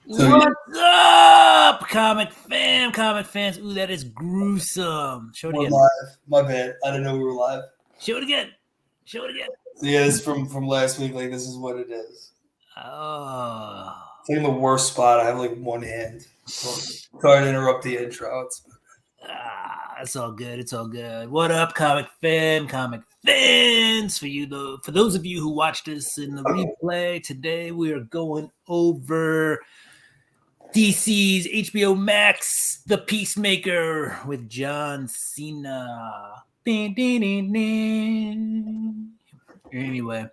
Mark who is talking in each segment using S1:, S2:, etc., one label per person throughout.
S1: What's up, comic fans? Ooh, that is gruesome. Show it
S2: We're
S1: again.
S2: live. My bad. I didn't know we were live.
S1: Show it again. Show it again.
S2: So yeah, this is from last week. Like, this is what it is.
S1: Oh.
S2: It's like in the worst spot. I have like one hand. Sorry to interrupt the intro.
S1: It's all good. It's all good. What up, comic fans? For those of you who watched this in the replay, today we are going over DC's HBO Max, The Peacemaker with John Cena. Anyway,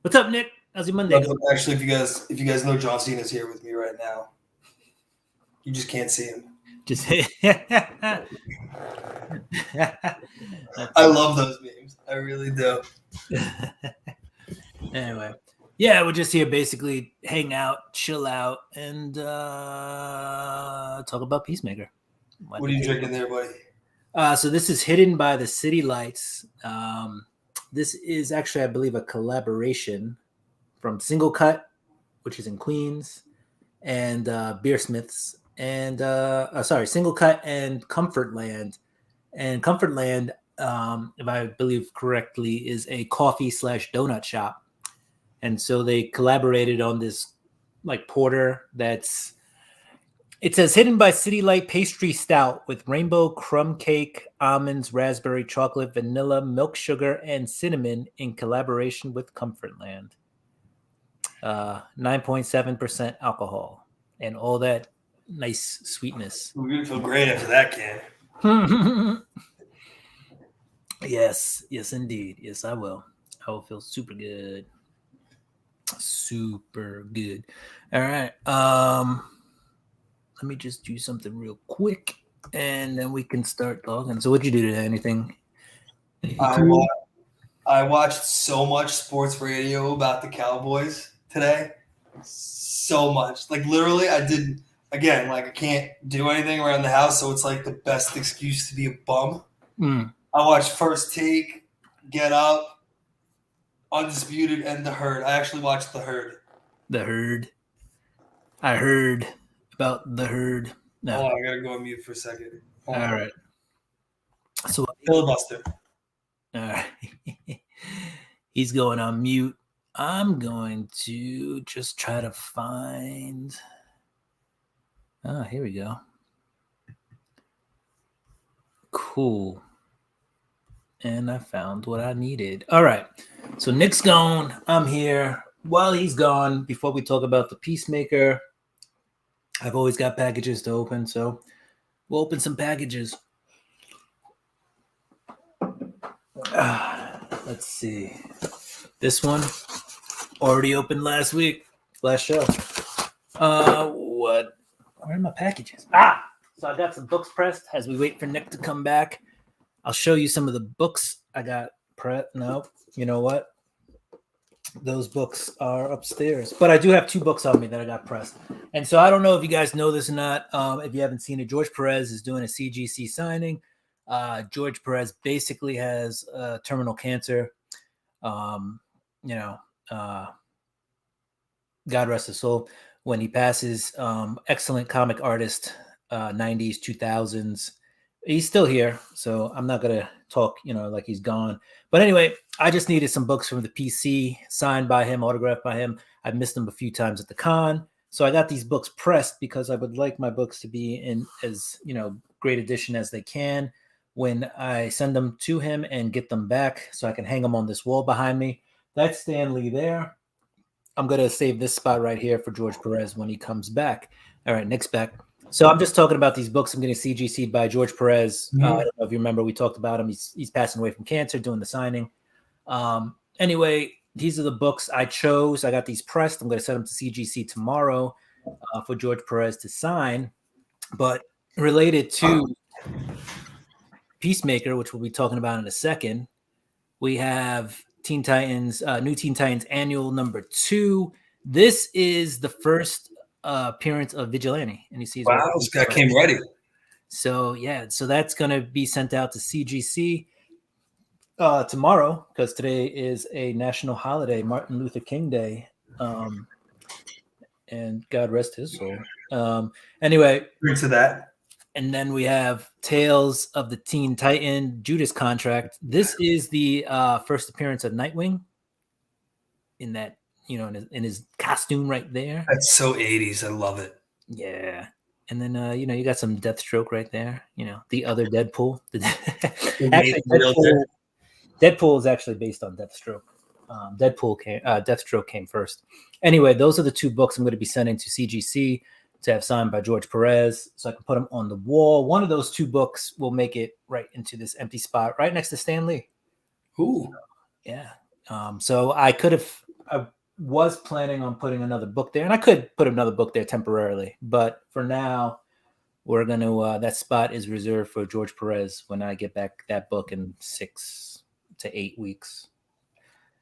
S1: what's up, Nick? How's your Monday going?
S2: Actually, if you guys know, John Cena's here with me right now. You just can't see him. I love those memes. I really do.
S1: Anyway, yeah, we're just here basically hang out, chill out, and talk about Peacemaker.
S2: What are you drinking there, buddy?
S1: So this is Hidden by the City Lights. This is actually, I believe, a collaboration from Single Cut, which is in Queens, and Beersmiths, and Single Cut and Comfortland. And Comfortland, if I believe correctly, is a coffee/donut shop. And so they collaborated on this like porter that's, it says Hidden by City Light Pastry Stout with rainbow crumb cake, almonds, raspberry, chocolate, vanilla, milk sugar, and cinnamon in collaboration with Comfortland. 9.7% alcohol and all that nice sweetness.
S2: We're going to feel great after that can.
S1: Yes, indeed. Yes, I will. I will feel super good. Super good. All right. Let me just do something real quick, and then we can start talking. So what'd you do today? Anything?
S2: I watched so much sports radio about the Cowboys today. So much. Like, literally, I didn't. Again, like, I can't do anything around the house, so it's like the best excuse to be a bum. I watched First Take, Get Up, Undisputed, and The Herd. I actually watched The Herd.
S1: The Herd. I heard about The Herd. No.
S2: Oh, I gotta go on mute for a second.
S1: All right. So
S2: filibuster.
S1: All right. He's going on mute. I'm going to just try to find. Oh, here we go. Cool. And I found what I needed. All right. So Nick's gone. I'm here. While he's gone, before we talk about the Peacemaker, I've always got packages to open, so we'll open some packages. Let's see. This one already opened last week, last show. Where are my packages? So I got some books pressed as we wait for Nick to come back. I'll show you some of the books I got pressed. No, you know what? Those books are upstairs, but I do have two books on me that I got pressed. And so I don't know if you guys know this or not. If you haven't seen it, George Perez is doing a CGC signing. George Perez basically has terminal cancer. God rest his soul. When he passes, excellent comic artist, 90s, 2000s. He's still here, so I'm not going to talk, like he's gone. But anyway, I just needed some books from the PC, signed by him, autographed by him. I've missed him a few times at the con. So I got these books pressed because I would like my books to be in as, great edition as they can when I send them to him and get them back so I can hang them on this wall behind me. That's Stan Lee there. I'm going to save this spot right here for George Perez when he comes back. All right, Nick's back. So I'm just talking about these books I'm getting CGC'd by George Perez. I don't know if you remember, we talked about him. He's passing away from cancer, doing the signing. Anyway, these are the books I chose. I got these pressed. I'm going to send them to CGC tomorrow for George Perez to sign. But related to Peacemaker, which we'll be talking about in a second, we have Teen Titans, New Teen Titans Annual number 2. This is the first appearance of Vigilante, and he sees.
S2: Wow, this guy came ready.
S1: So that's going to be sent out to CGC tomorrow because today is a national holiday, Martin Luther King Day, and God rest his soul. Anyway,
S2: Into that.
S1: and then we have Tales of the Teen Titan, Judas Contract. This is the first appearance of Nightwing in that, in his costume right there.
S2: That's so 80s. I love it.
S1: Yeah. And then, you got some Deathstroke right there. The other Deadpool. Actually, Deadpool is actually based on Deathstroke. Deathstroke came first. Anyway, those are the two books I'm going to be sending to CGC to have signed by George Perez, so I can put them on the wall. One of those two books will make it right into this empty spot right next to Stan Lee.
S2: Ooh.
S1: Yeah. So I was planning on putting another book there, and I could put another book there temporarily, but for now, we're going to, that spot is reserved for George Perez when I get back that book in 6 to 8 weeks.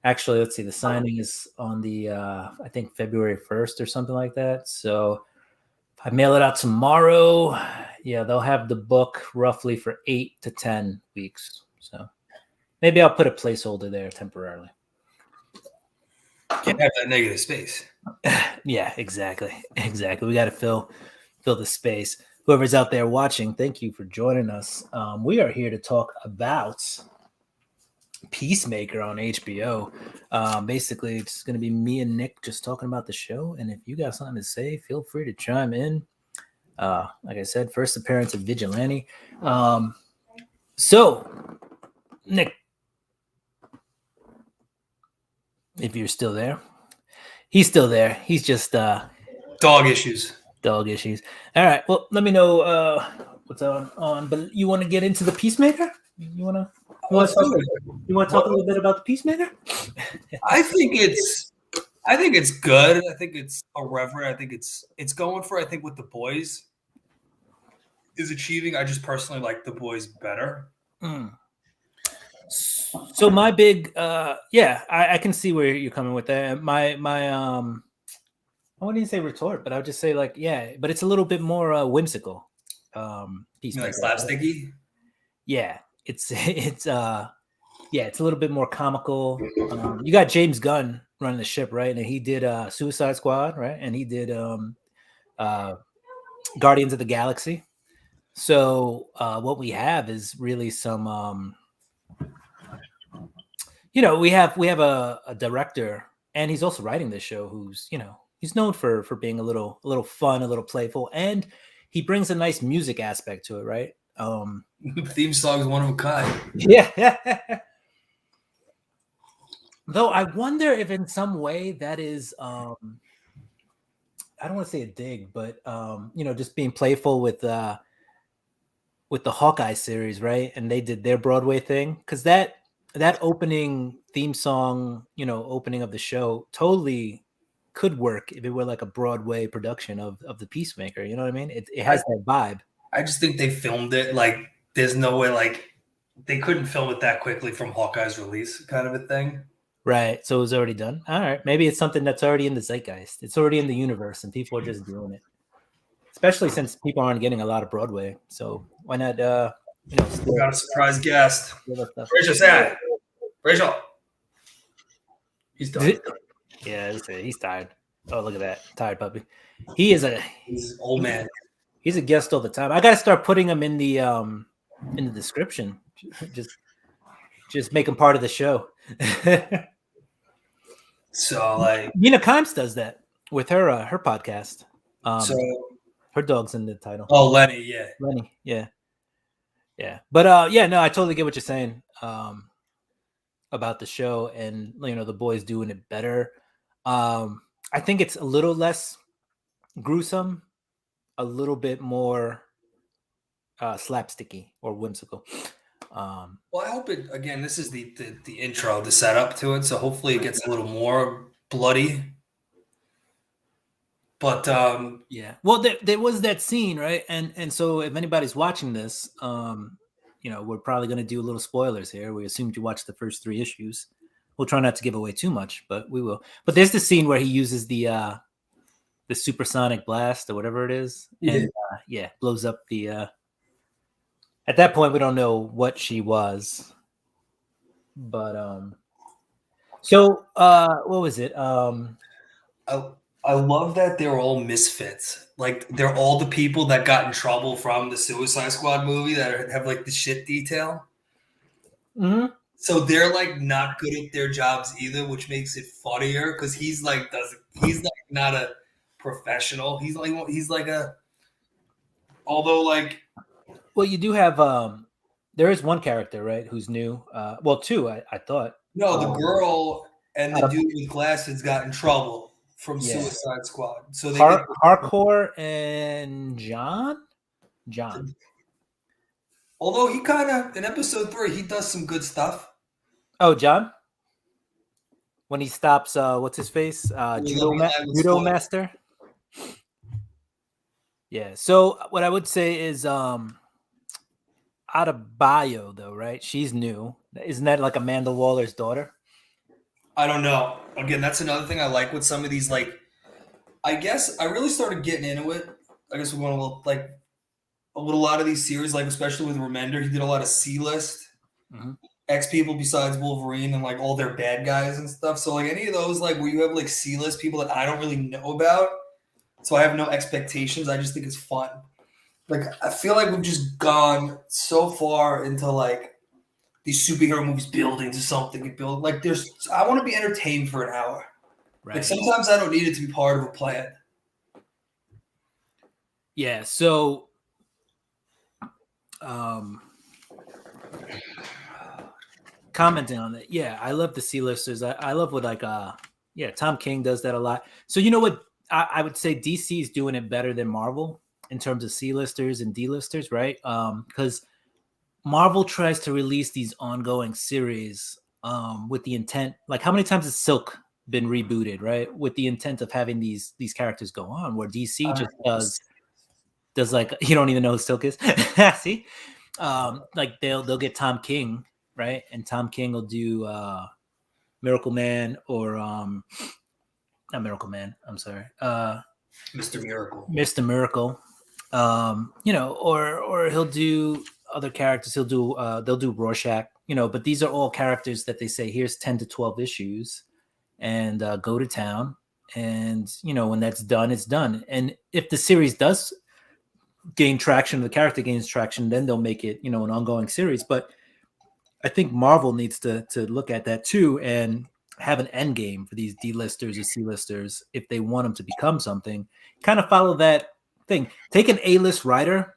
S1: Actually, let's see, the signing is on the, I think February 1st or something like that. So if I mail it out tomorrow, yeah, they'll have the book roughly for 8 to 10 weeks. So maybe I'll put a placeholder there temporarily.
S2: Can't have that negative space.
S1: Yeah, exactly. We got to fill the space. Whoever's out there watching, thank you for joining us. We are here to talk about Peacemaker on HBO. Basically, it's going to be me and Nick just talking about the show. And if you got something to say, feel free to chime in. Like I said, first appearance of Vigilante. So, Nick, if you're still there, he's still there. He's just
S2: dog issues.
S1: All right. Well, let me know what's on. But you want to get into the Peacemaker? You want to talk a little bit about the Peacemaker?
S2: I think it's good. I think it's irreverent. I think it's going for, I think, what The Boys is achieving. I just personally like The Boys better.
S1: So my big I can see where you're coming with that. My I wouldn't even say retort, but I would just say but it's a little bit more whimsical.
S2: Peacemaker, like slapsticky?
S1: Yeah. It's a little bit more comical. You got James Gunn running the ship, right? And he did Suicide Squad, right? And he did Guardians of the Galaxy. So what we have is really some we have a director, and he's also writing this show who's he's known for being a little fun, a little playful, and he brings a nice music aspect to it, right?
S2: Theme song is one of a kind.
S1: Yeah. Though I wonder if in some way that is I don't want to say a dig, but just being playful with the Hawkeye series, right? And they did their Broadway thing, because that opening theme song, opening of the show totally could work if it were like a Broadway production of the Peacemaker. You know what I mean? It has that vibe.
S2: I just think they filmed it like there's no way, they couldn't film it that quickly from Hawkeye's release, kind of a thing.
S1: Right. So it was already done. All right. Maybe it's something that's already in the zeitgeist. It's already in the universe, and people are just doing it. Especially since people aren't getting a lot of Broadway. So why not?
S2: We got a surprise guest. Rachel's at. Rachel. He's done.
S1: Yeah, he's tired. Oh, look at that. Tired puppy. He's an
S2: old man.
S1: He's a guest all the time. I got to start putting him in the description. Just make him part of the show.
S2: So
S1: Nina Kimes does that with her podcast. Her dog's in the title.
S2: Oh, Lenny, yeah.
S1: Lenny, yeah. But no, I totally get what you're saying about the show, and the boys doing it better. I think it's a little less gruesome, a little bit more slapsticky or whimsical.
S2: Well, I hope it, again, this is the intro, the setup to it, so hopefully it gets a little more bloody. But
S1: yeah, well, there was that scene, right? And so if anybody's watching this, we're probably going to do a little spoilers here. We assumed you watched the first 3 issues. We'll try not to give away too much, but we will. But there's the scene where he uses the supersonic blast or whatever it is, and blows up the. At that point, we don't know what she was, but so what was it?
S2: I I love that they're all misfits. Like they're all the people that got in trouble from the Suicide Squad movie that have like the shit detail.
S1: Mm-hmm.
S2: So they're like not good at their jobs either, which makes it funnier because he's like not a professional. He's like a although like
S1: Well, you do have there is one character, right, who's new. Well, two, I thought.
S2: no, the girl and the
S1: Out of,
S2: dude with glasses got in trouble from
S1: yeah,
S2: Suicide Squad. So they get
S1: Hardcore and John.
S2: although he kind of in episode 3 he does some good stuff.
S1: Oh, John. When he stops, what's his face? Judo master. Yeah. So what I would say is, out of bio though, right? She's new. Isn't that like Amanda Waller's daughter?
S2: I don't know. Again, that's another thing I like with some of these. Like, I guess I really started getting into it. I guess we're going to look like a lot of these series, like especially with Remender, he did a lot of C-list
S1: Mm-hmm.
S2: X people besides Wolverine and like all their bad guys and stuff. So like any of those, like where you have like C-list people that I don't really know about, so I have no expectations. I just think it's fun. Like I feel like we've just gone so far into like these superhero movies building to something and build like I want to be entertained for an hour.
S1: Right.
S2: Like sometimes I don't need it to be part of a plan.
S1: Yeah. So, commenting on it, yeah, I love the C-listers. I love what yeah, Tom King does that a lot. So you know what, I would say DC is doing it better than Marvel in terms of C-listers and D-listers, right? Because Marvel tries to release these ongoing series with the intent, like how many times has Silk been rebooted, right? With the intent of having these characters go on, where DC just does like, you don't even know who Silk is. See, like they'll get Tom King, right? And Tom King will do Miracle Man or not Miracle Man. I'm sorry,
S2: Mr. Miracle.
S1: Mr. Miracle. You know, or he'll do other characters. They'll do Rorschach. You know, but these are all characters that they say here's 10 to 12 issues, and go to town. And you know, when that's done, it's done. And if the series does gain traction, the character gains traction, then they'll make it, you know, an ongoing series. But I think Marvel needs to look at that too and have an end game for these D-listers or C-listers if they want them to become something. Kind of follow that thing. Take an A-list writer,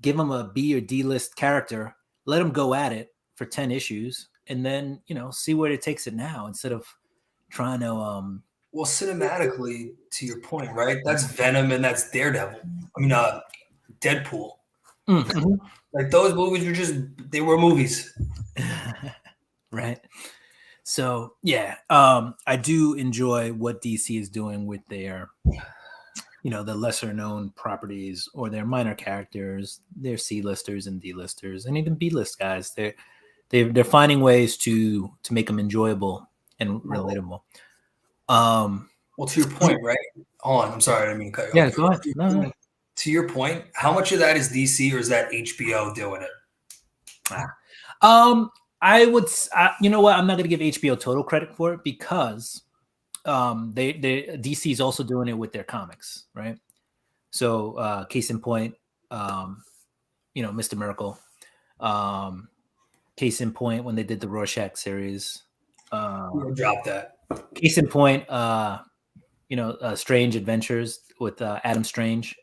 S1: give them a B or D-list character, let them go at it for 10 issues, and then, you know, see where it takes it now instead of trying to
S2: well, cinematically, to your point, right? That's Venom and that's Daredevil. I mean, Deadpool.
S1: Mm-hmm.
S2: Like those movies they were movies.
S1: Right. So yeah, I do enjoy what DC is doing with their, you know, the lesser known properties or their minor characters, their C-listers and D-listers, and even B-list guys. They're finding ways to make them enjoyable and relatable.
S2: Well, to your point, right? Hold on, I'm sorry, I didn't mean to cut you
S1: Yeah,
S2: off.
S1: go ahead. No.
S2: To your point, how much of that is DC or is that HBO doing it?
S1: I would, you know what? I'm not going to give HBO total credit for it because they DC is also doing it with their comics, right? So case in point, you know, Mr. Miracle. Case in point, when they did the Rorschach series.
S2: Drop that.
S1: Case in point, you know, Strange Adventures with Adam Strange.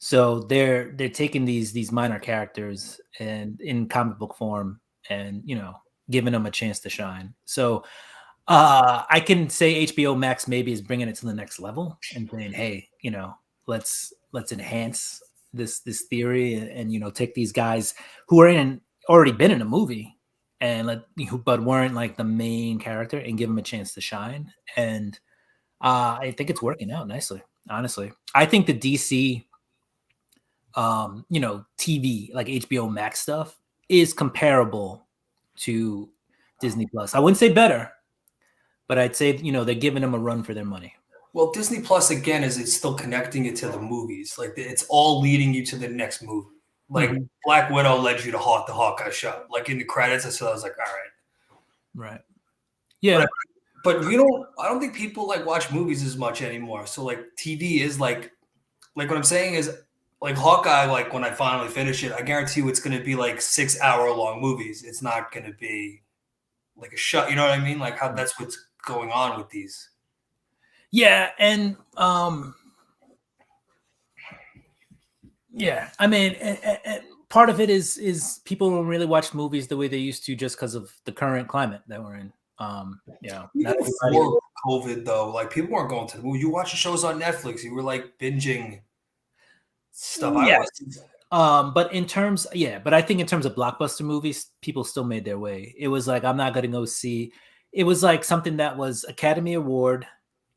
S1: So they're taking these minor characters and in comic book form, and you know, giving them a chance to shine. So I can say HBO Max maybe is bringing it to the next level and saying, hey, you know, let's enhance this theory, and you know, take these guys who are already been in a movie and but weren't like the main character and give them a chance to shine. And I think it's working out nicely. Honestly, I think the DC, you know, TV like HBO Max stuff is comparable to Disney Plus. I wouldn't say better, but I'd say, you know, they're giving them a run for their money.
S2: Well, Disney Plus again is it's still connecting it to the movies. Like it's all leading you to the next movie. Like Black Widow led you to the Hawkeye show. Like in the credits, I was like, all right,
S1: right, yeah.
S2: But I don't think people like watch movies as much anymore. So like TV is like what I'm saying is like Hawkeye. Like when I finally finish it, I guarantee you it's going to be like 6 hour long movies. It's not going to be like a shot. You know what I mean? Like how that's what's going on with these.
S1: Yeah, and yeah, I mean, part of it is people don't really watch movies the way they used to just because of the current climate that we're in. Not
S2: Even
S1: everybody.
S2: before COVID, though, like people weren't going to the movie. You watch shows on Netflix. You were like binging stuff. I
S1: Yes.
S2: was.
S1: But in terms, yeah, but I think in terms of blockbuster movies, people still made their way. It was like I'm not going to go see. It was like something that was Academy Award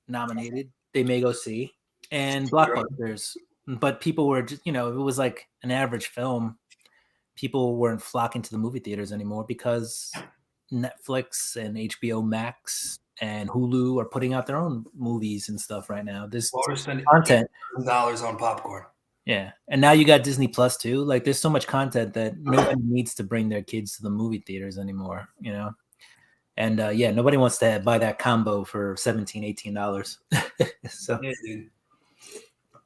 S1: nominated. They may go see, and blockbusters. But people were just, it was like an average film. People weren't flocking to the movie theaters anymore because Netflix and HBO Max and Hulu are putting out their own movies and stuff right now. There's
S2: Well, we're spending
S1: content.
S2: $8,000 on popcorn.
S1: Yeah. And now you got Disney Plus too. Like there's so much content that nobody needs to bring their kids to the movie theaters anymore, And yeah, nobody wants to buy that combo for $17, $18. So
S2: Yeah, dude.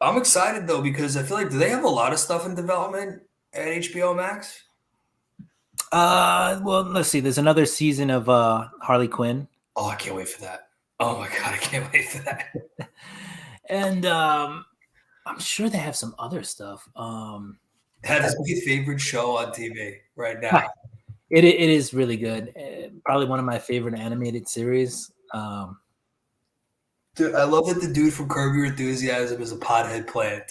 S2: I'm excited though because I feel like do they have a lot of stuff in development at HBO Max?
S1: well, let's see. There's another season of Harley Quinn.
S2: Oh, I can't wait for that. Oh my god, I can't wait for that.
S1: And I'm sure they have some other stuff.
S2: That is my favorite show on TV right now.
S1: It is really good. Probably one of my favorite animated series.
S2: Dude, I love that the dude from Curb Your Enthusiasm is a pothead plant.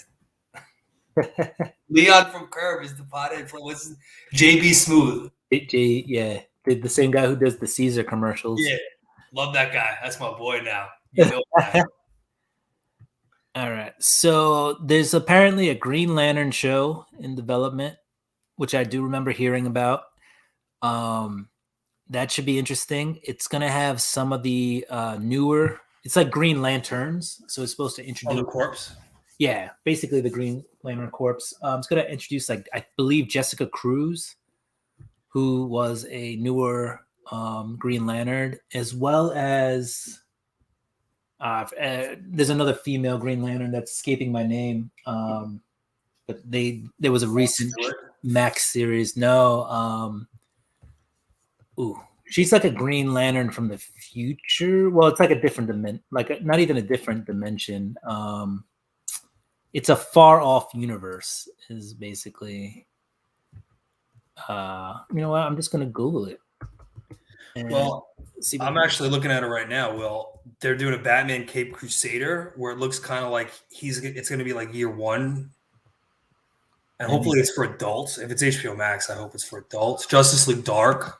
S2: Leon from Curb is the pothead plant. What's his JB Smooth?
S1: Yeah, the same guy who does the Caesar commercials.
S2: Yeah, love that guy. That's my boy now. You know that.
S1: All right. So there's apparently a Green Lantern show in development, which I do remember hearing about. That should be interesting. It's gonna have some of the newer. It's like Green Lanterns, so it's supposed to introduce
S2: the corpse.
S1: Yeah, basically the Green Lantern Corps. It's gonna introduce, like, I believe Jessica Cruz, who was a newer Green Lantern, as well as there's another female Green Lantern that's escaping my name. But there was a recent Max series. No, she's like a Green Lantern from the future. Well, it's like a different dimension, not even a different dimension. It's a far off universe. Is basically. You know what? I'm just gonna Google it.
S2: Well, I'm actually looking at it right now. Well, they're doing a Batman Cape Crusader where it looks kind of like it's going to be like year one. And hopefully it's for adults. If it's HBO Max, I hope it's for adults. Justice League Dark.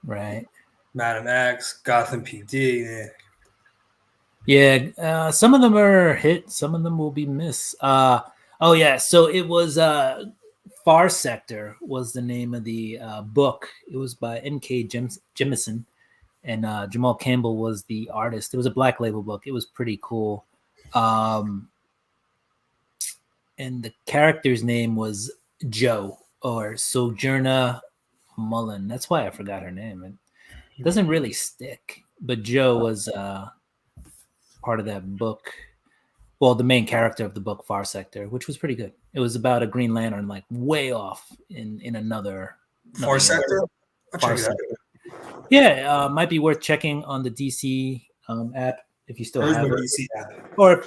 S1: Right.
S2: Madam X, Gotham PD.
S1: Yeah, some of them are hit. Some of them will be miss. Oh, yeah. So it was Far Sector was the name of the book. It was by N.K. Jemisin, and Jamal Campbell was the artist. It was a Black Label book. It was pretty cool. And the character's name was Joe, or Sojourner Mullen. That's why I forgot her name. It doesn't really stick. But Joe was part of that book. Well, the main character of the book, Far Sector, which was pretty good. It was about a Green Lantern, like way off in another
S2: Far Sector.
S1: Far Sector. Yeah, might be worth checking on the DC app if you still have it.
S2: DC app.
S1: Or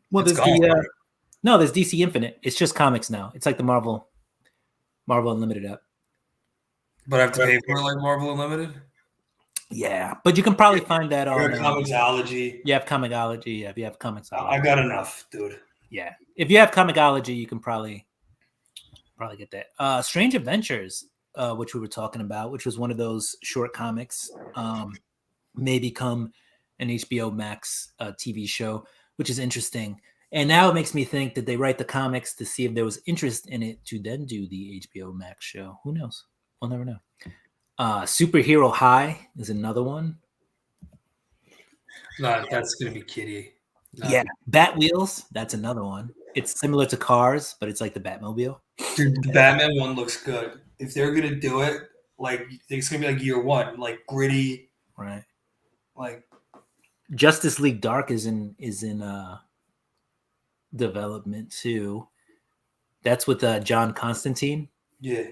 S1: well, there's there's DC Infinite. It's just comics now. It's like the Marvel Unlimited app.
S2: But I have to pay for like Marvel Unlimited.
S1: Yeah, but you can probably find that on
S2: Comixology.
S1: You have Comixology. Yeah, if you have Comixology,
S2: I got enough, dude.
S1: Yeah, if you have Comixology, you can probably get that. Strange Adventures, which we were talking about, which was one of those short comics, may become an HBO Max TV show, which is interesting. And now it makes me think that they write the comics to see if there was interest in it to then do the HBO Max show. Who knows? We'll never know. Superhero High is another one.
S2: No, that's gonna be kiddie.
S1: No. Yeah, Bat Wheels. That's another one. It's similar to Cars, but it's like the Batmobile.
S2: Dude, the Batman one looks good. If they're gonna do it, like it's gonna be like year one, like gritty,
S1: right?
S2: Like
S1: Justice League Dark is in development too. That's with John Constantine.
S2: Yeah.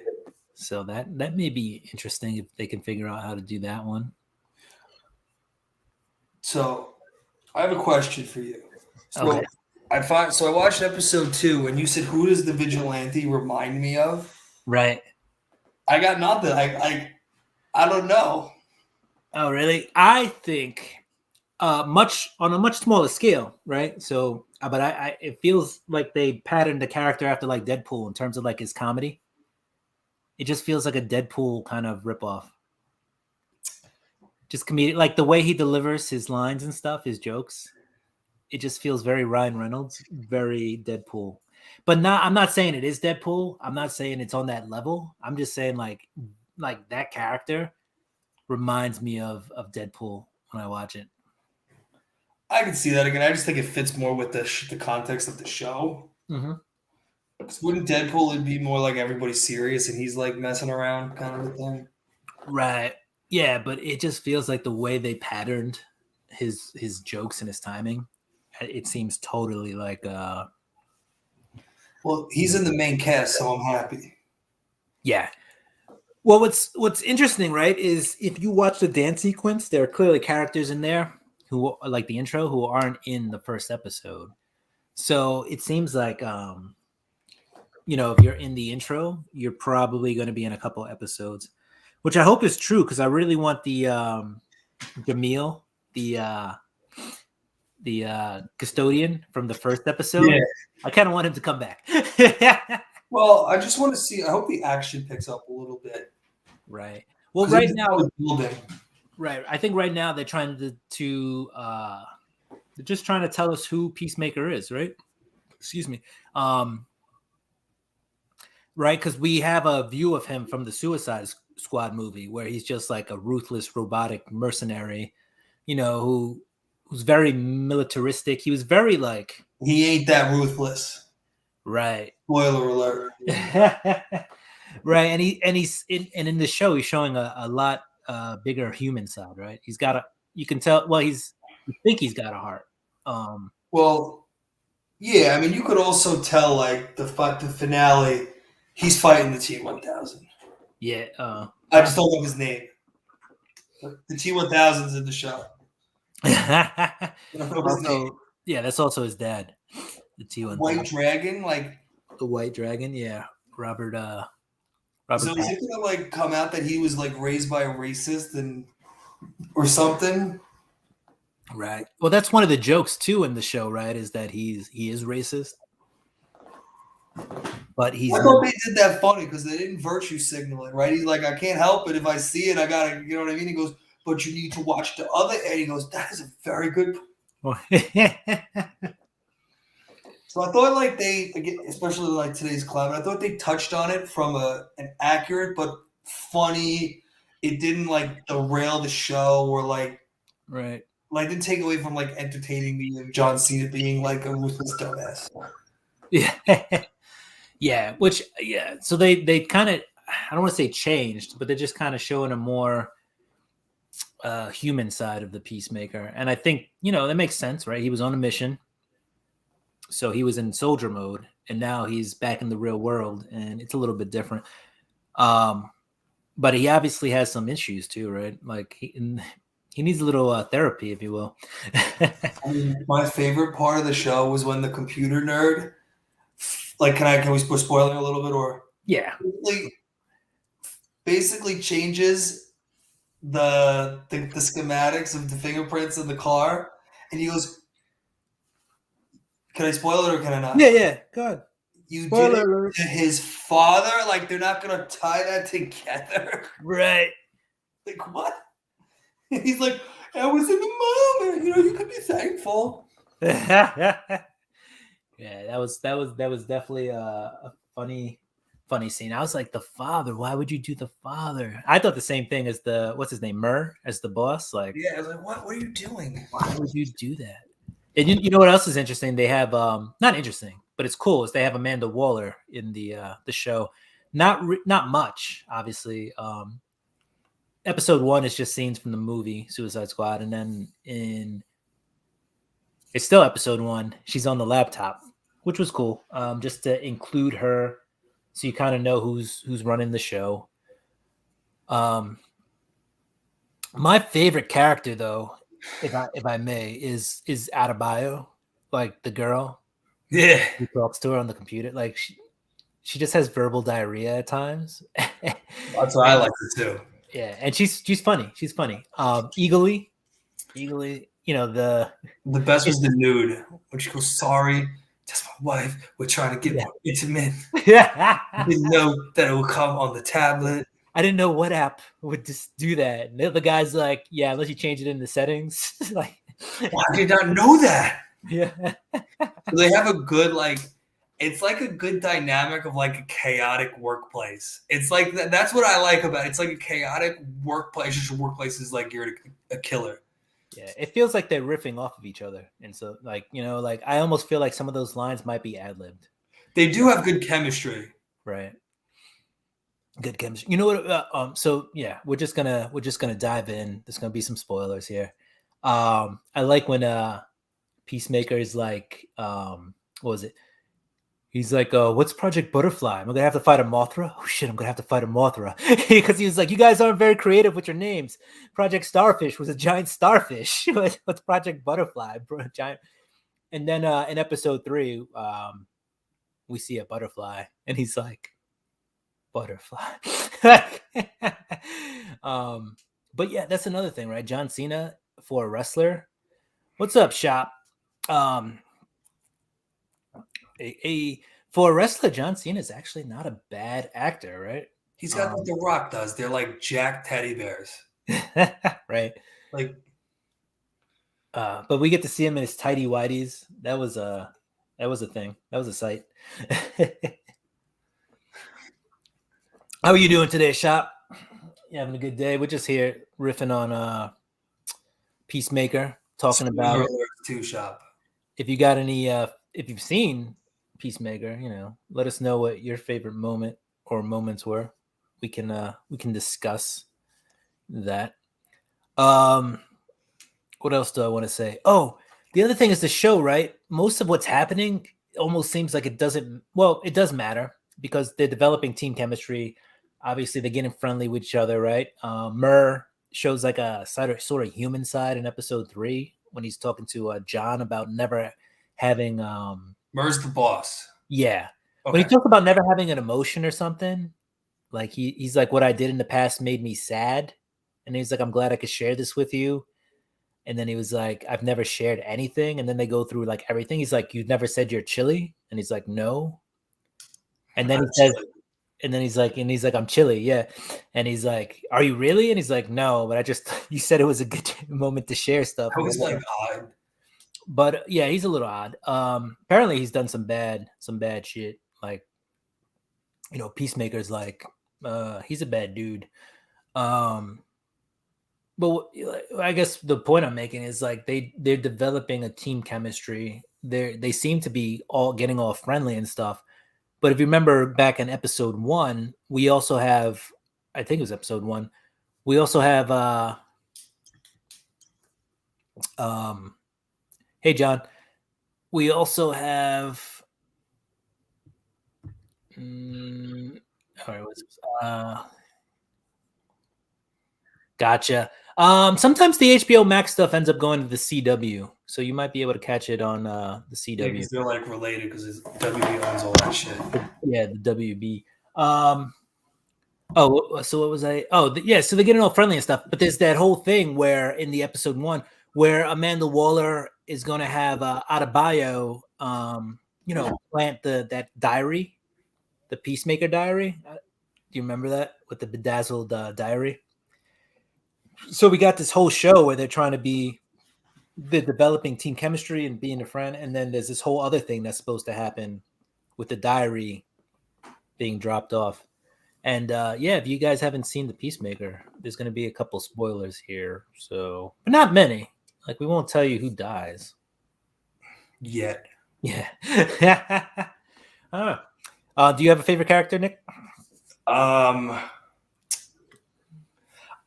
S1: So that may be interesting if they can figure out how to do that one.
S2: So I have a question for you.
S1: Okay.
S2: So I watched episode 2, and you said, "Who does the vigilante remind me of?"
S1: Right.
S2: I got nothing. I don't know.
S1: Oh, really? I think much on a much smaller scale, right? So, but I it feels like they patterned the character after like Deadpool in terms of like his comedy. It just feels like a Deadpool kind of ripoff. Just comedic, like the way he delivers his lines and stuff, his jokes. It just feels very Ryan Reynolds, very Deadpool. But not, I'm not saying it is Deadpool. I'm not saying it's on that level. I'm just saying like that character reminds me of Deadpool when I watch it.
S2: I can see that again. I just think it fits more with the context of the show.
S1: Mm-hmm.
S2: 'Cause wouldn't Deadpool it'd be more like everybody's serious and he's like messing around kind of a thing?
S1: Right. Yeah, but it just feels like the way they patterned his jokes and his timing. It seems totally like
S2: Well, he's in the main cast, so I'm happy.
S1: yeah. Well, what's interesting, right, is if you watch the dance sequence, there are clearly characters in there who like the intro who aren't in the first episode. So it seems like if you're in the intro, you're probably going to be in a couple episodes, which I hope is true because I really want the Jamil, the custodian from the first episode.
S2: Yeah.
S1: I kind of want him to come back.
S2: Well, I just want to see. I hope the action picks up a little bit.
S1: Right. Well,
S2: 'Cause
S1: right
S2: it's
S1: now,
S2: building.
S1: right. I think right now they're trying they're just trying to tell us who Peacemaker is, right? Excuse me. Right, because we have a view of him from the Suicide Squad movie where he's just like a ruthless robotic mercenary, who's very militaristic. He was very like
S2: He ain't that ruthless.
S1: right.
S2: Spoiler alert.
S1: Right, and in the show he's showing a lot bigger human side, right? He's got you can tell, well, you think he's got a heart.
S2: Well, yeah. I mean, you could also tell like the finale. He's fighting the T-1000.
S1: Yeah.
S2: I just don't know his name. The T-1000's in the show. I don't know his name.
S1: Also, yeah, that's also his dad, the T1000.
S2: White Dragon, like
S1: the White Dragon, yeah. Robert
S2: so is it gonna like come out that he was like raised by a racist and or something?
S1: Right. Well, that's one of the jokes too in the show, right? Is that he is racist, but he's.
S2: I thought they did that funny because they didn't virtue signal it, right? He's like, I can't help it if I see it. I gotta, you know what I mean? He goes, but you need to watch the other. And he goes, that is a very good. So I thought like they, especially like today's climate, I thought they touched on it from an accurate but funny. It didn't like derail the show or like
S1: right.
S2: Like didn't take away from like entertaining me of John Cena being like a ruthless dumbass.
S1: Yeah. Yeah. Which so they kind of, I don't want to say changed, but they're just kind of showing a more human side of the Peacemaker. And I think, that makes sense, right? He was on a mission. So he was in soldier mode and now he's back in the real world and it's a little bit different. But he obviously has some issues too, right? Like he needs a little therapy, if you will.
S2: I mean, my favorite part of the show was when the computer nerd, like, can we spoil it a little bit or
S1: yeah,
S2: basically changes the schematics of the fingerprints in the car, and he goes, "Can I spoil it or can I not?"
S1: Yeah, go ahead.
S2: You did it to his father. Like they're not gonna tie that together,
S1: right?
S2: Like what? He's like, I was in the moment. You could be thankful.
S1: Yeah, that was definitely a funny scene. I was like, the father. Why would you do the father? I thought the same thing as what's his name, Murr, as the boss. Like,
S2: yeah, I was like, what are you doing?
S1: Why would you do that? And you know what else is interesting? They have not interesting, but it's cool. Is they have Amanda Waller in the show. Not much, obviously. Episode 1 is just scenes from the movie Suicide Squad, and then in It's still episode 1. She's on the laptop, which was cool. Just to include her, so you kind of know who's running the show. My favorite character, though, if I may, is Adebayo, like the girl
S2: Yeah,
S1: who talks to her on the computer. Like she just has verbal diarrhea at times.
S2: that's what I
S1: And
S2: like too.
S1: yeah, and she's funny. She's funny. Eagerly, the
S2: The best
S1: it,
S2: was the nude when she goes, "Sorry, just my wife. We're trying to get
S1: yeah.
S2: more intimate.
S1: Yeah.
S2: Didn't know that it would come on the tablet.
S1: I didn't know what app would just do that. And the other guy's like, yeah, unless you change it in the settings. Like,
S2: Well, I did not know that."
S1: yeah.
S2: So they have a good like. It's like a good dynamic of like a chaotic workplace. It's like that's what I like about it. It's like a chaotic workplace. Just your workplace is like you're a killer.
S1: Yeah, it feels like they're riffing off of each other. And so, like, like I almost feel like some of those lines might be ad-libbed.
S2: They do have good chemistry.
S1: Right. Good chemistry. You know what? So yeah, we're just gonna dive in. There's gonna be some spoilers here. I like when Peacemaker is like, what was it? He's like, what's Project Butterfly? I'm gonna have to fight a Mothra. Oh shit, I'm gonna have to fight a Mothra because he was like, you guys aren't very creative with your names. Project Starfish was a giant starfish. What's Project Butterfly? Giant. And then in episode 3, we see a butterfly, and he's like, butterfly. um, but yeah, that's another thing, right? John Cena for a wrestler. What's up, Shop? Um, for a wrestler, John Cena is actually not a bad actor, right?
S2: He's got what The Rock does. They're like jack teddy bears.
S1: Right.
S2: Like
S1: But we get to see him in his tidy whities. That was a thing. That was a sight. How are you doing today, Shop? You having a good day? We're just here riffing on Peacemaker, talking about it.
S2: Two shop.
S1: If you got any, if you've seen Peacemaker, let us know what your favorite moment or moments were. We can discuss that. What else do I want to say? Oh, the other thing is the show, right? Most of what's happening almost seems like it doesn't. Well, it does matter because they're developing team chemistry. Obviously, they're getting friendly with each other, right? Murr shows like a sort of human side in episode 3 when he's talking to John about never having.
S2: Murr's the boss.
S1: Yeah,
S2: Okay.
S1: when he talks about never having an emotion or something, like he's like, what I did in the past made me sad, and he's like, I'm glad I could share this with you. And then he was like, I've never shared anything. And then they go through like everything. He's like, you've never said you're chilly? And he's like, no. And then he says, and then he's like, I'm chilly. Yeah. And he's like, are you really? And he's like, no, but you said it was a good moment to share stuff.
S2: I was like odd.
S1: But yeah, he's a little odd. Apparently he's done some bad shit. Like, Peacemaker's like, he's a bad dude. But I guess the point I'm making is like they're developing a team chemistry. They seem to be all getting all friendly and stuff. But if you remember back in episode 1, we also have, I think it was episode 1, we also have hey John, we also have all right, gotcha. Sometimes the HBO Max stuff ends up going to the CW, so you might be able to catch it on the CW.
S2: Yeah, because they're like related because WB owns all that shit.
S1: Yeah, the WB. So what was I? Oh, yeah. So they're getting all friendly and stuff, but there's that whole thing where in the episode 1, where Amanda Waller is going to have Adebayo, plant that diary, the Peacemaker diary. Do you remember that with the bedazzled diary? So we got this whole show where they're trying to be the developing team chemistry and being a friend, and then there's this whole other thing that's supposed to happen with the diary being dropped off. And yeah, if you guys haven't seen the Peacemaker, there's going to be a couple spoilers here, so but not many. Like we won't tell you who dies
S2: yet.
S1: Yeah. Do you have a favorite character, Nick?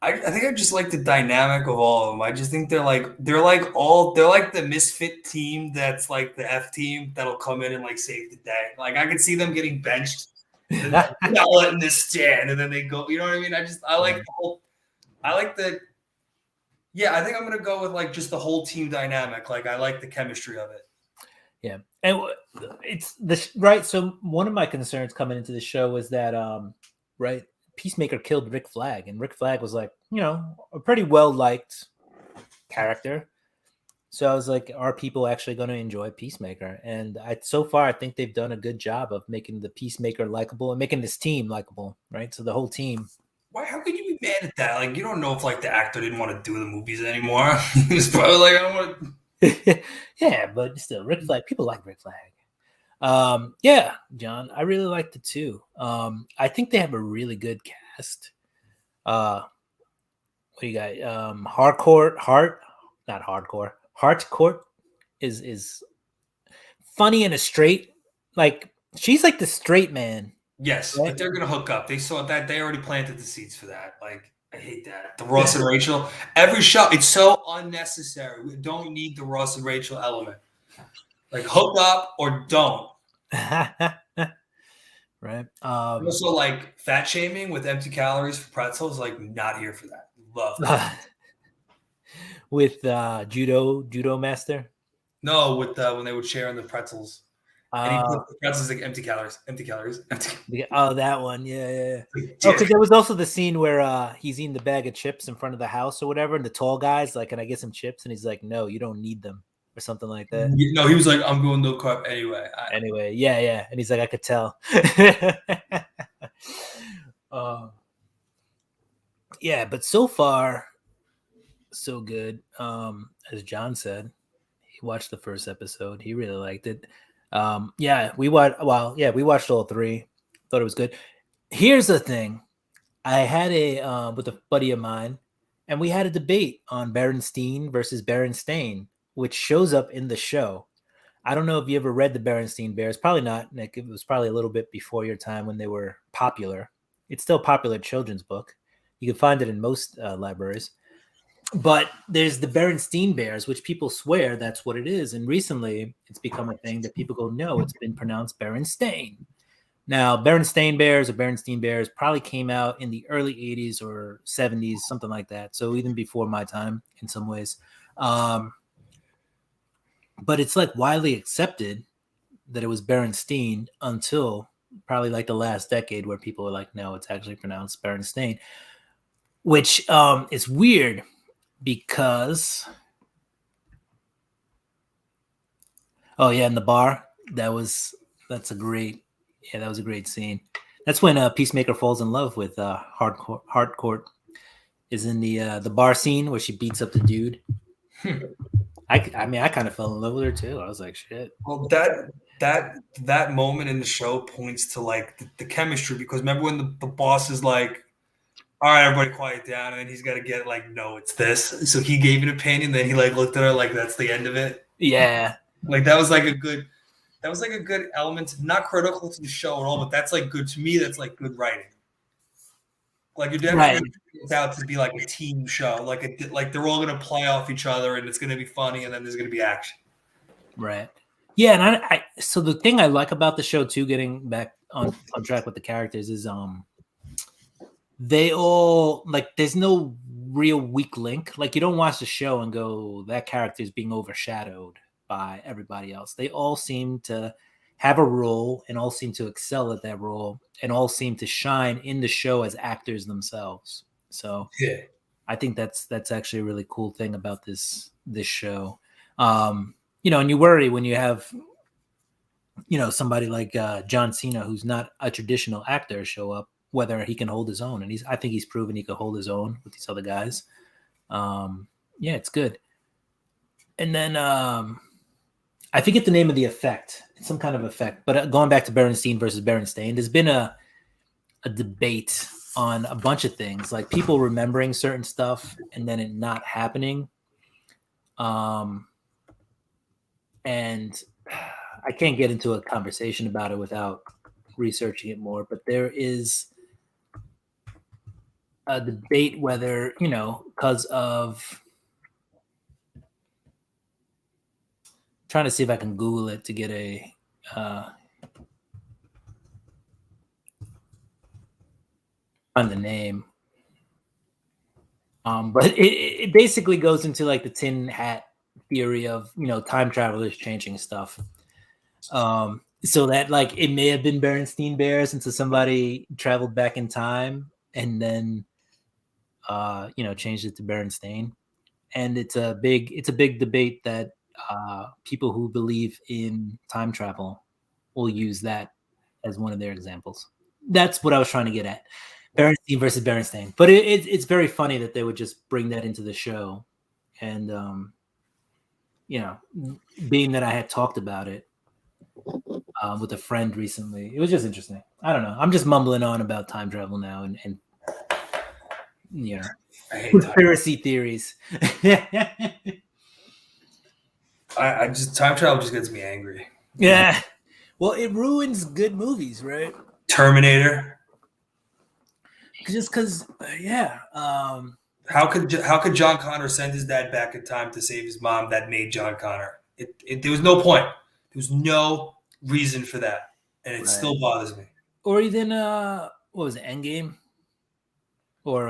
S2: I think I just like the dynamic of all of them. I just think they're like the misfit team that's like the F team that'll come in and like save the day. Like I could see them getting benched and then like, not letting this stand, and then they go. You know what I mean? I like the whole. I like the. Yeah, I think I'm gonna go with like just the whole team dynamic. Like I like the chemistry of it.
S1: Yeah, and it's this right. So one of my concerns coming into the show was that right, Peacemaker killed Rick Flag, and Rick Flag was like, a pretty well liked character. So I was like, are people actually going to enjoy Peacemaker? And so far, I think they've done a good job of making the Peacemaker likable and making this team likable, right? So the whole team.
S2: Why? How could you be mad at that? Like you don't know if like the actor didn't want to do the movies anymore. He was probably like, I don't want to.
S1: Yeah, but still, Rick Flag. People like Rick Flag. Yeah, John, I really liked it too. I think they have a really good cast. What do you got? Not hardcore. Heartcourt is funny and a straight. Like she's like the straight man.
S2: Yes,
S1: Right?
S2: but they're gonna hook up. They saw that. They already planted the seeds for that. Like I hate that. The Ross and Rachel. Every show, it's so unnecessary. We don't need the Ross and Rachel element. Like hook up or don't.
S1: Right.
S2: Also, like fat shaming with empty calories for pretzels. Like not here for that. Love that.
S1: With judo master.
S2: No, with when they would share in the pretzels, and he
S1: Uh
S2: put the pretzels like empty calories, empty calories, empty.
S1: oh, that one. Yeah.
S2: Like,
S1: Oh, because
S2: dick.
S1: there was also the scene where he's eating the bag of chips in front of the house or whatever, and the tall guy's like, "Can I get some chips?" And he's like, "No, you don't need them," or something like that.
S2: No, he was like, I'm going no carb anyway.
S1: Anyway, yeah, and he's like, "I could tell." uh, yeah, but so far, so good. As John said, he watched the first episode. He really liked it. Yeah, we watched. Well, yeah, we watched all three. Thought it was good. Here's the thing. I had a with a buddy of mine, and we had a debate on Berenstein versus Berenstain, which shows up in the show. I don't know if you ever read the Berenstein Bears. Probably not, Nick. It was probably a little bit before your time when they were popular. It's still a popular children's book. You can find it in most libraries. But there's the Berenstein Bears, which people swear that's what it is. And recently, it's become a thing that people go, no, it's been pronounced Berenstain. Now, Berenstain Bears or Berenstein Bears probably came out in the early 80s or 70s, something like that. So even before my time in some ways. But it's like widely accepted that it was Berenstein until probably like the last decade where people were like, no, it's actually pronounced Berenstain, which is weird because, oh yeah, in the bar, that was a great scene. That's when Peacemaker falls in love with Hardcourt is in the bar scene where she beats up the dude. I mean, I kind of fell in love with her too. I was like, shit.
S2: Well, that moment in the show points to like the chemistry because remember when the boss is like, all right, everybody quiet down, and then he's got to get like, no, it's this. So he gave an opinion, then he like looked at her like that's the end of it.
S1: Yeah.
S2: Like that was like a good element, not critical to the show at all, but that's like good to me. That's like good writing. Like you're definitely
S1: Right.
S2: it's out to be like a team show, like they're all gonna play off each other, and it's gonna be funny, and then there's gonna be action.
S1: Right. Yeah, and so the thing I like about the show too, getting back on track with the characters, is they all like there's no real weak link. Like you don't watch the show and go that character is being overshadowed by everybody else. They all seem to have a role and all seem to excel at that role and all seem to shine in the show as actors themselves. So
S2: Yeah.
S1: I think that's actually a really cool thing about this show. And you worry when you have somebody like John Cena, who's not a traditional actor, show up, whether he can hold his own. And I think he's proven he can hold his own with these other guys. Yeah, it's good. And then I forget the name of the effect. It's some kind of effect. But going back to Berenstein versus Berenstain, there's been a debate on a bunch of things, like people remembering certain stuff and then it not happening. And I can't get into a conversation about it without researching it more, but there is debate whether, because of trying to see if I can Google it to get a on the name. But it basically goes into like the tin hat theory of, time travelers changing stuff. So that like it may have been Berenstein Bears until somebody traveled back in time and then changed it to Berenstain. And it's a big debate that people who believe in time travel will use that as one of their examples. That's what I was trying to get at. Berenstein versus Berenstain. But it's very funny that they would just bring that into the show. And, being that I had talked about it with a friend recently, it was just interesting. I don't know. I'm just mumbling on about time travel now and
S2: I hate
S1: conspiracy theories.
S2: I just time travel just gets me angry.
S1: Yeah. Well, it ruins good movies, right?
S2: Terminator.
S1: Just because, yeah.
S2: How could John Connor send his dad back in time to save his mom that made John Connor? There was no point. There was no reason for that, and it still bothers me.
S1: Or even what was it, Endgame? Or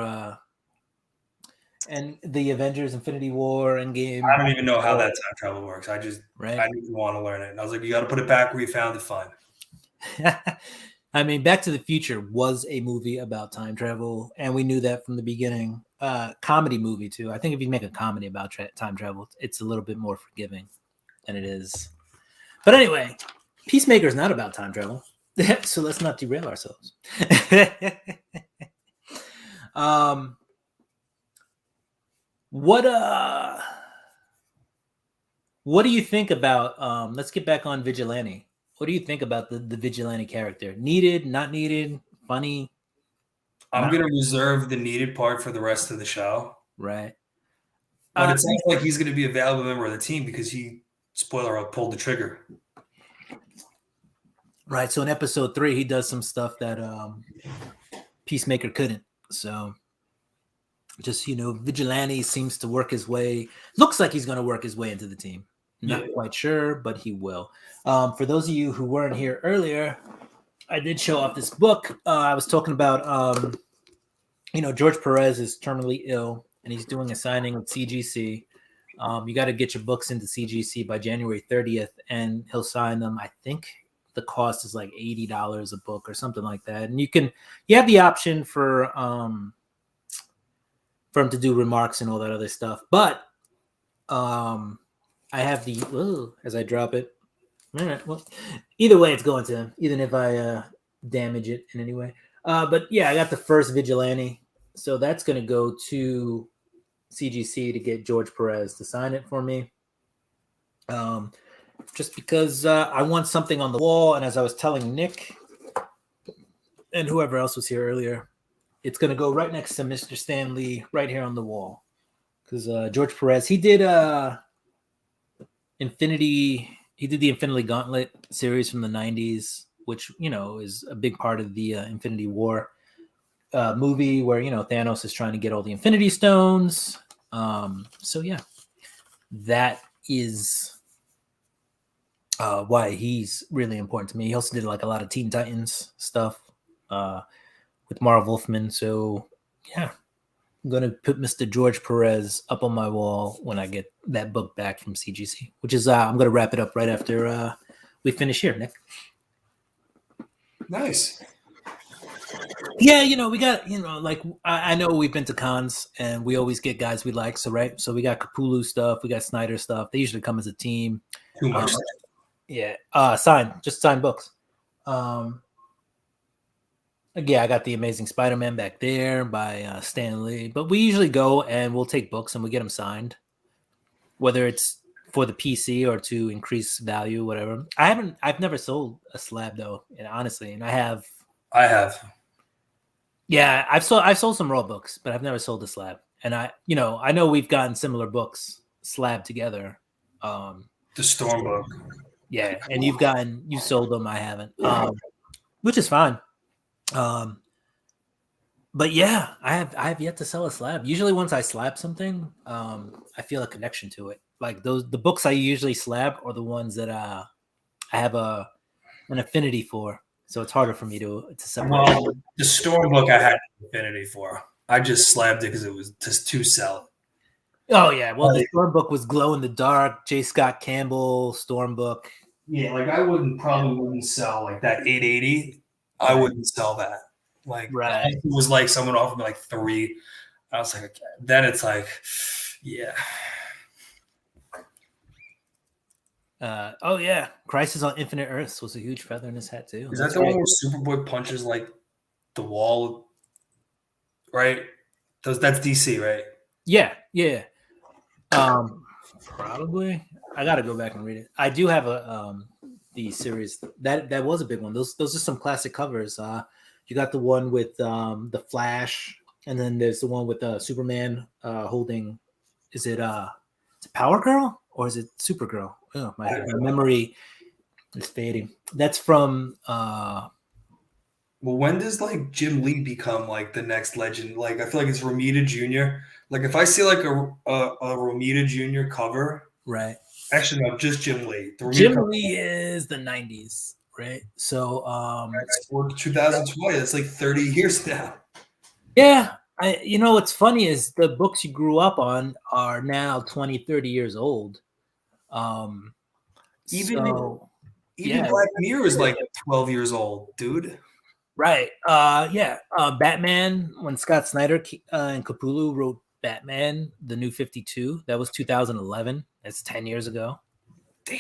S1: and the Avengers Infinity War Endgame.
S2: I don't even know how that time travel works. I didn't want to learn it. And I was like, you got to put it back where you found it. Fine.
S1: I mean, Back to the Future was a movie about time travel, and we knew that from the beginning. Comedy movie too. I think if you make a comedy about time travel, it's a little bit more forgiving than it is. But anyway, Peacemaker is not about time travel, so let's not derail ourselves. What do you think about let's get back on Vigilante. What do you think about the Vigilante character? Needed, not needed, funny?
S2: I'm going to reserve the needed part for the rest of the show.
S1: Right.
S2: But it sounds like he's going to be a valuable member of the team because he, spoiler alert, pulled the trigger.
S1: Right. So in episode 3, he does some stuff that Peacemaker couldn't. So just, Vigilante seems to work his way. Looks like he's going to work his way into the team. Not quite sure, but he will. For those of you who weren't here earlier, I did show off this book. I was talking about, George Perez is terminally ill, and he's doing a signing with CGC. You got to get your books into CGC by January 30th, and he'll sign them. I think the cost is like $80 a book or something like that. And you have the option for him to do remarks and all that other stuff. But I have as I drop it. All right. Well, either way, it's going to him, even if I damage it in any way. But yeah, I got the first Vigilante. So that's going to go to CGC to get George Perez to sign it for me. Just because I want something on the wall. And as I was telling Nick and whoever else was here earlier, it's going to go right next to Mr. Stan Lee right here on the wall. Because George Perez, he did the Infinity Gauntlet series from the 90s, which, is a big part of the Infinity War movie where, Thanos is trying to get all the Infinity Stones. So, yeah, that is why he's really important to me. He also did like a lot of Teen Titans stuff with Marv Wolfman. So, yeah, I'm going to put Mr. George Perez up on my wall when I get that book back from CGC, which is I'm going to wrap it up right after we finish here, Nick.
S2: Nice.
S1: Yeah, we got, like I know we've been to cons and we always get guys we like. So, right. So we got Capullo stuff. We got Snyder stuff. They usually come as a team.
S2: Too much.
S1: Yeah. Just sign books. Yeah, I got the Amazing Spider-Man back there by Stan Lee. But we usually go and we'll take books and we get them signed, whether it's for the PC or to increase value, whatever. I've never sold a slab though, and honestly, and I have. Yeah, I've sold some raw books, but I've never sold a slab. And I know we've gotten similar books slab together.
S2: The Storm book.
S1: Yeah, and you sold them. I haven't, which is fine. But yeah, I have yet to sell a slab. Usually, once I slab something, I feel a connection to it. Like the books I usually slab are the ones that I have an affinity for. So it's harder for me to separate.
S2: Well, the Storm book I had an affinity for. I just slabbed it because it was just too sell.
S1: Oh yeah, well the
S2: Like,
S1: Storm book was glow in the dark. J. Scott Campbell Storm book.
S2: yeah, like I probably wouldn't sell like that 880. I
S1: Right.
S2: wouldn't sell that. Like that
S1: Right.
S2: was like someone offered me like 3. I was like, okay. Then it's like, yeah.
S1: Oh yeah, Crisis on Infinite Earths was a huge feather in his hat too.
S2: Is that
S1: That's
S2: the one
S1: right.
S2: where Superboy punches like the wall? Right? That's DC, right?
S1: Yeah, yeah. Probably. I got to go back and read it. I do have a the series that was a big one. Those are some classic covers. You got the one with the Flash, and then there's the one with Superman holding. Is it Power Girl or is it Supergirl? Oh,
S2: I don't
S1: my
S2: know.
S1: memory is fading. That's from
S2: Well, when does like Jim Lee become like the next legend? Like I feel like it's Romita Jr. Like if I see like a Romita Jr. cover,
S1: right.
S2: actually no, just Jim Lee. The Romita
S1: Jim
S2: cover
S1: Lee is the '90s, right? So
S2: or 2020. That's like 30 years now.
S1: yeah, you know what's funny is the books you grew up on are now 20, 30 years old. Um,
S2: Even
S1: so
S2: even
S1: yeah,
S2: Black Mirror is like 12 years old, dude.
S1: right. Yeah, Batman when Scott Snyder and Capullo wrote Batman, the New 52, that was 2011. That's 10 years ago.
S2: Damn.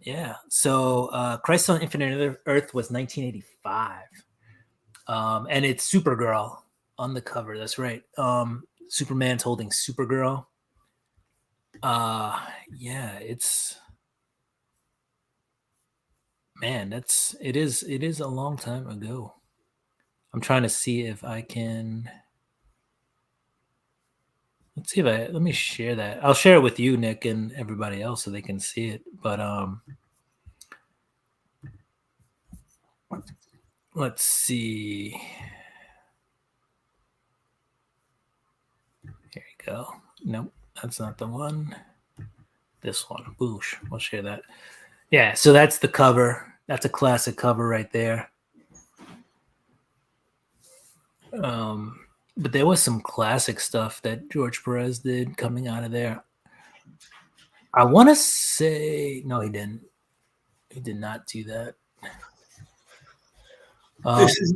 S1: Yeah. So Crisis on Infinite Earth was 1985. And it's Supergirl on the cover. That's right. Superman's holding Supergirl. Uh yeah, it's man, it is a long time ago. I'm trying to see if I can let's see if I let me share that. I'll share it with you, Nick, and everybody else so they can see it. But let's see. Here you go. Nope, that's not the one. This one. Boosh. We'll share that. Yeah, so that's the cover. That's a classic cover right there. But there was some classic stuff that George Perez did coming out of there. I want to say no, he didn't. He did not do that.
S2: This is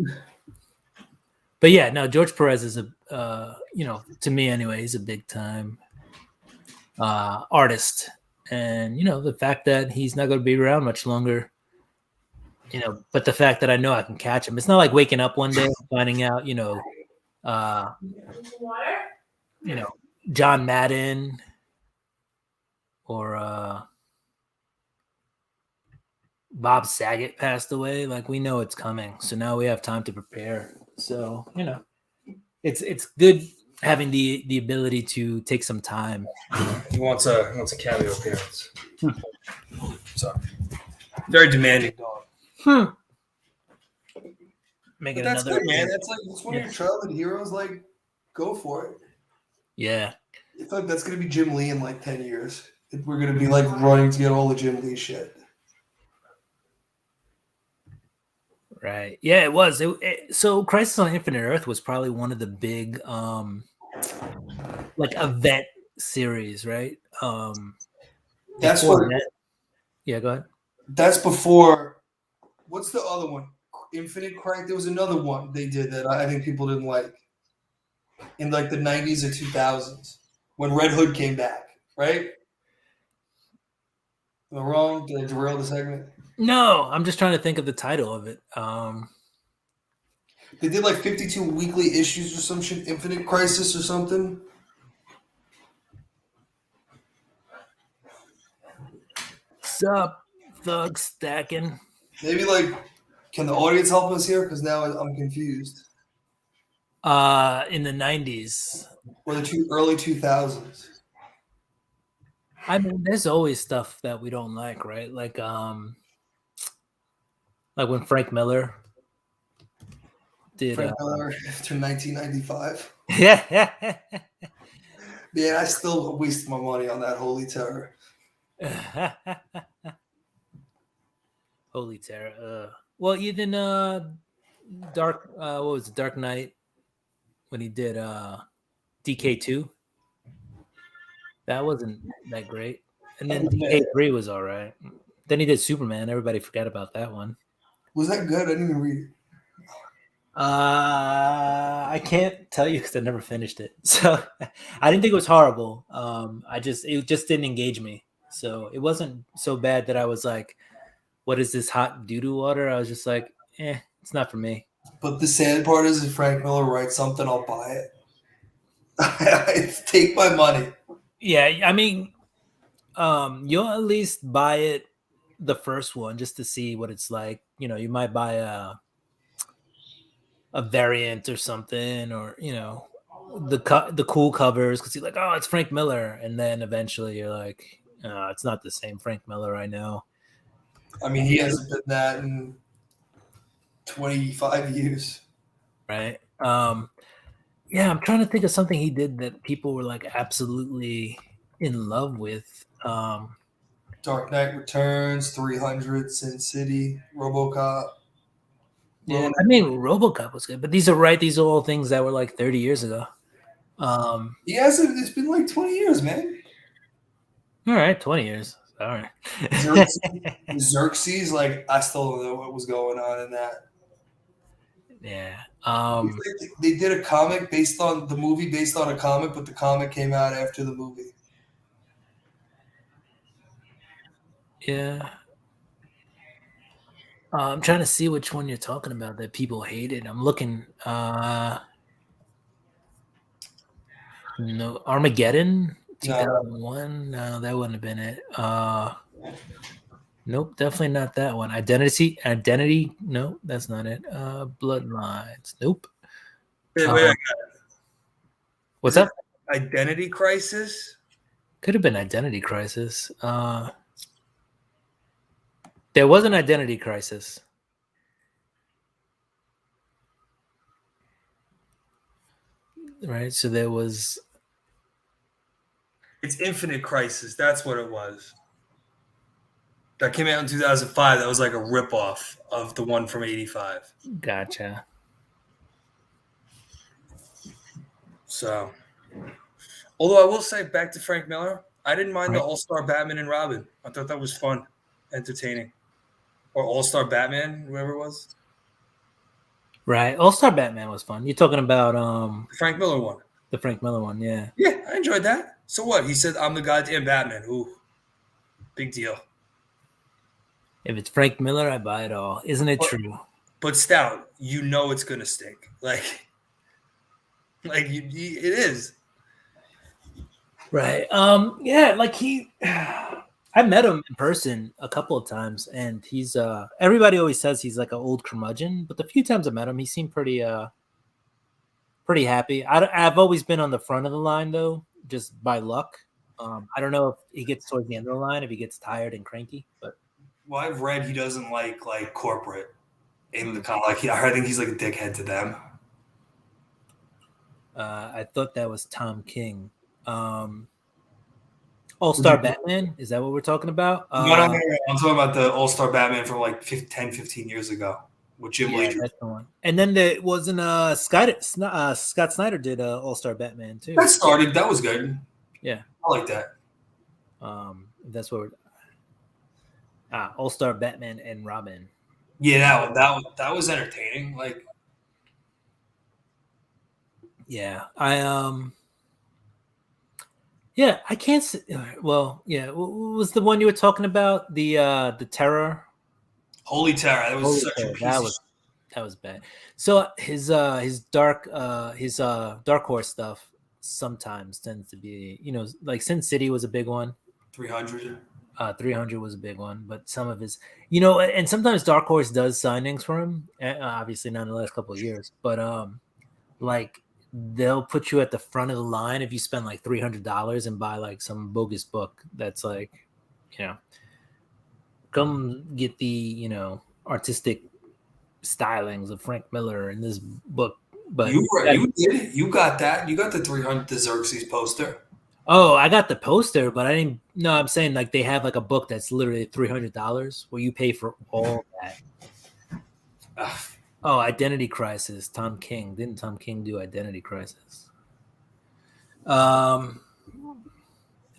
S1: But yeah, no, George Perez is to me anyway, he's a big time artist, and the fact that he's not going to be around much longer. But the fact that I know I can catch him, it's not like waking up one day and finding out, uh, you know, John Madden or Bob Saget passed away. Like we know it's coming, so now we have time to prepare. So it's good having the ability to take some time.
S2: he wants a cameo appearance. Sorry. Very demanding dog.
S1: Making
S2: But that's
S1: another
S2: good, man. That's one of
S1: yeah.
S2: your childhood heroes. Like, go for it.
S1: Yeah.
S2: I feel like that's gonna be Jim Lee in like 10 years. We're gonna be like running to get all the Jim Lee shit.
S1: Right. Yeah, it was. So Crisis on Infinite Earth was probably one of the big like event series, right?
S2: That's
S1: Before
S2: what.
S1: that. Yeah, go ahead.
S2: That's before. What's the other one? Infinite Crank. There was another one they did that I think people didn't like in like the 90s or 2000s when Red Hood came back. Right? Am I wrong? Did I derail the segment?
S1: No, I'm just trying to think of the title of it.
S2: They did like 52 weekly issues or some shit. Infinite Crisis or something.
S1: Sup, thug stacking.
S2: Maybe like, can the audience help us here? Because now I'm confused.
S1: In the 90s.
S2: Or the early 2000s.
S1: I mean, there's always stuff that we don't like, right? Like when Frank Miller did
S2: Frank Miller after 1995.
S1: yeah.
S2: Man, I still waste my money on that Holy Terror.
S1: Holy Terror. Well, even Dark what was it, Dark Knight when he did DK2? That wasn't that great. And then DK3 was all right. Then he did Superman. Everybody forgot about that one.
S2: Was that good? I didn't even read it.
S1: I can't tell you because I never finished it. So I didn't think it was horrible. It just didn't engage me. So it wasn't so bad that I was like, what is this hot doo-doo water? I was just like, it's not for me.
S2: But the sad part is, if Frank Miller writes something, I'll buy it. Take my money.
S1: Yeah, I mean, you'll at least buy it the first one just to see what it's like. You know, you might buy a variant or something, or the cool covers because you're like, oh, it's Frank Miller, and then eventually you're like, oh, it's not the same Frank Miller I know.
S2: I mean, he hasn't been that in 25 years.
S1: Right. Yeah, I'm trying to think of something he did that people were like absolutely in love with.
S2: Dark Knight Returns, 300, Sin City, RoboCop.
S1: Yeah, I mean, RoboCop was good, but these are all things that were like 30 years ago.
S2: He hasn't. It's been like 20 years, man.
S1: All right, 20 years. All right.
S2: Xerxes, like, I still don't know what was going on in that.
S1: Yeah.
S2: They did a comic based on the movie, based on a comic, but the comic came out after the movie.
S1: Yeah. I'm trying to see which one you're talking about that people hated. I'm looking. No, Armageddon,
S2: No,
S1: 2001. No, that wouldn't have been it. Nope, definitely not that one. Identity. Nope, that's not it. Bloodlines. Nope.
S2: wait,
S1: What's
S2: is it
S1: up?
S2: Identity Crisis?
S1: Could have been Identity Crisis. There was an Identity Crisis. Right, so there was.
S2: It's Infinite Crisis. That's what it was. That came out in 2005. That was like a ripoff of the one from 85.
S1: Gotcha.
S2: So, although I will say, back to Frank Miller, I didn't mind
S1: Right.
S2: the All-Star Batman and Robin. I thought that was fun, entertaining. Or All-Star Batman, whoever it was.
S1: Right, All-Star Batman was fun. You're talking about
S2: The Frank Miller one.
S1: the Frank Miller one, yeah.
S2: Yeah, I enjoyed that. So what? He said, I'm the goddamn Batman. Ooh, big deal.
S1: If it's Frank Miller, I buy it all. Isn't it true?
S2: But Stout, you know it's going to stink. Like it is.
S1: Right. Yeah, like I met him in person a couple of times, and he's everybody always says he's like an old curmudgeon, but the few times I met him, he seemed pretty happy. I've always been on the front of the line though, just by luck. I don't know if he gets towards the end of the line if he gets tired and cranky, but
S2: Well, I've read he doesn't like corporate in the like. I think he's like a dickhead to them.
S1: I thought that was Tom King. All-Star Batman, is that what we're talking about?
S2: No. I'm talking about the All-Star Batman from like 10, 15 years ago with Jim Lee.
S1: That's the one. And then there wasn't Scott Snyder did All-Star Batman too.
S2: That started. That was good.
S1: Yeah,
S2: I like that.
S1: That's what All-Star Batman and Robin.
S2: Yeah, that was entertaining. Like,
S1: yeah, yeah, I can't. Well, yeah, what was the one you were talking about? The Terror.
S2: Holy Terror. That was such a piece.
S1: That was bad. So his dark horse stuff sometimes tends to be, like Sin City was a big one.
S2: 300.
S1: 300 was a big one, but some of his, and sometimes Dark Horse does signings for him. Obviously not in the last couple of years, but like they'll put you at the front of the line if you spend like $300 and buy like some bogus book that's like, come get the artistic stylings of Frank Miller in this book. But
S2: You got that. You got the 300 the Xerxes poster.
S1: oh, I got the poster, but I didn't. No, I'm saying like they have like a book that's literally $300 where you pay for all that.
S2: Ugh.
S1: Oh, Identity Crisis. Tom King. Didn't Tom King do Identity Crisis?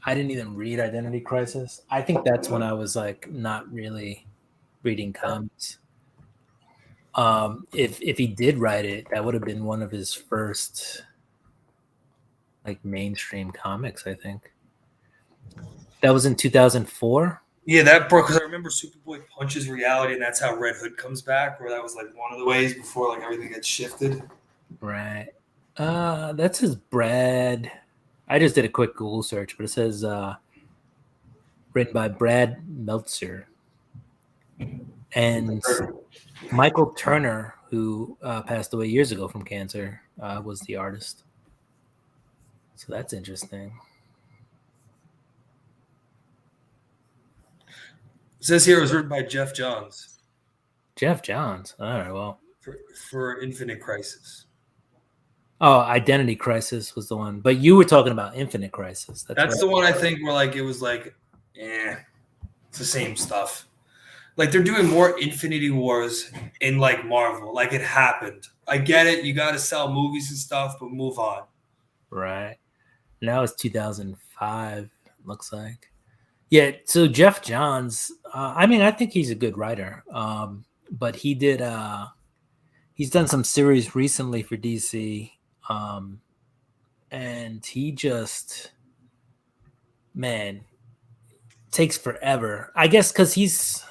S1: I didn't even read Identity Crisis. I think that's when I was like not really reading comics. If he did write it, that would have been one of his first like mainstream comics, I think. That was in 2004.
S2: Yeah, that broke because I remember Superboy punches reality, and that's how Red Hood comes back. Or that was like one of the ways before like everything gets shifted.
S1: Right. That's his Brad. I just did a quick Google search, but it says written by Brad Meltzer and Michael Turner, who passed away years ago from cancer, was the artist. So that's interesting.
S2: It says here it was written by Jeff Johns.
S1: Jeff Johns. All right. Well,
S2: for Infinite Crisis.
S1: Oh, Identity Crisis was the one, but you were talking about Infinite Crisis.
S2: That's right. The one I think where like it was like, it's the same stuff. Like they're doing more Infinity Wars in like Marvel. Like it happened. I get it. You got to sell movies and stuff, but move on.
S1: Right. Now it's 2005. Looks like. Yeah. So Jeff Johns. I mean, I think he's a good writer. But he did. He's done some series recently for DC. And he just, man, takes forever. I guess because he's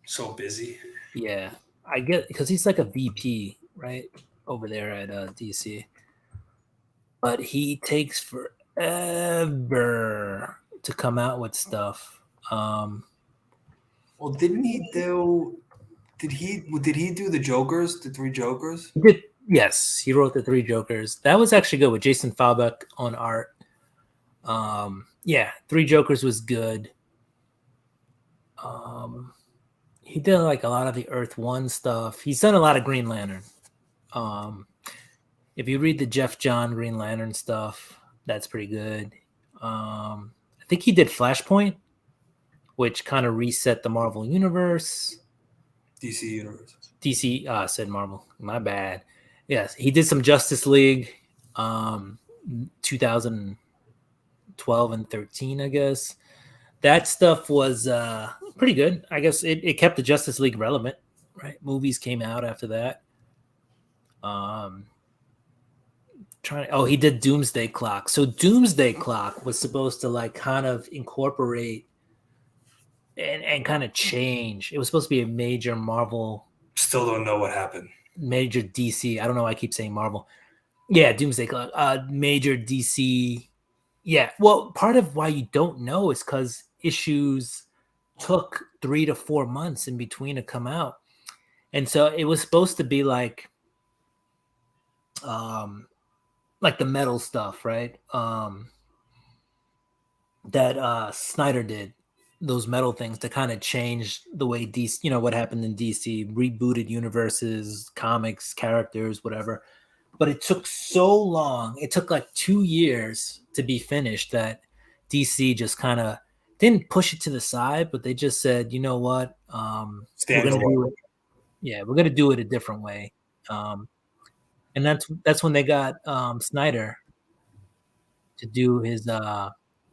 S2: so busy.
S1: Yeah, I get because he's like a VP, right, over there at DC. But he takes forever to come out with stuff.
S2: Well, didn't he do? Did he do the Jokers? The 3 Jokers?
S1: He did. Yes, he wrote the 3 Jokers. That was actually good with Jason Fabok on art. Yeah, 3 Jokers was good. He did like a lot of the Earth One stuff. He's done a lot of Green Lantern. If you read the Jeff John Green Lantern stuff, that's pretty good. I think he did Flashpoint, which kind of reset the Marvel universe.
S2: DC universe.
S1: DC said Marvel. My bad. Yes, he did some Justice League, 2012 and 13, I guess. That stuff was pretty good. I guess it kept the Justice League relevant, right? Movies came out after that. He did Doomsday Clock. So Doomsday Clock was supposed to like kind of incorporate and kind of change. It was supposed to be a major Marvel.
S2: Still don't know what happened.
S1: Major DC. I don't know why I keep saying Marvel. Yeah, Doomsday Clock. Major DC. Yeah. Well, part of why you don't know is because issues took 3 to 4 months in between to come out. And so it was supposed to be like the metal stuff, right? That Snyder did. Those metal things to kind of change the way DC, what happened in DC, rebooted universes, comics, characters, whatever. But it took so long. It took like 2 years to be finished that DC just kind of didn't push it to the side, but they just said, you know what? We're going to do it. Yeah, we're going to do it a different way. And that's when they got Snyder to do his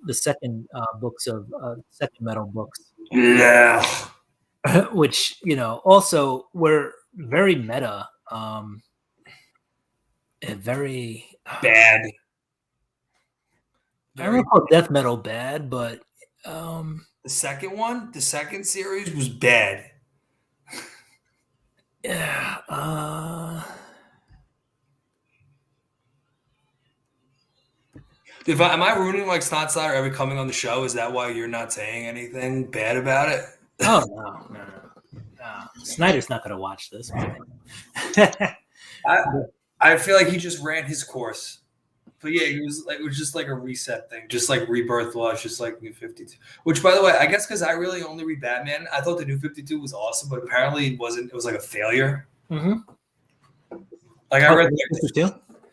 S1: the second books of second metal books.
S2: Yeah.
S1: Which, also were very meta. Very
S2: bad.
S1: I don't call death metal bad, but
S2: the second series was bad.
S1: Yeah.
S2: Am I ruining like Snot Slider ever coming on the show? Is that why you're not saying anything bad about it?
S1: Oh no. Snyder's not going to watch this.
S2: I feel like he just ran his course. But yeah, it was just like a reset thing, just like Rebirth was, just like New 52. Which, by the way, I guess because I really only read Batman, I thought the New 52 was awesome, but apparently it wasn't. It was like a failure.
S1: Mm-hmm.
S2: Like I
S1: Oh,
S2: read,
S1: Ghostbusters too?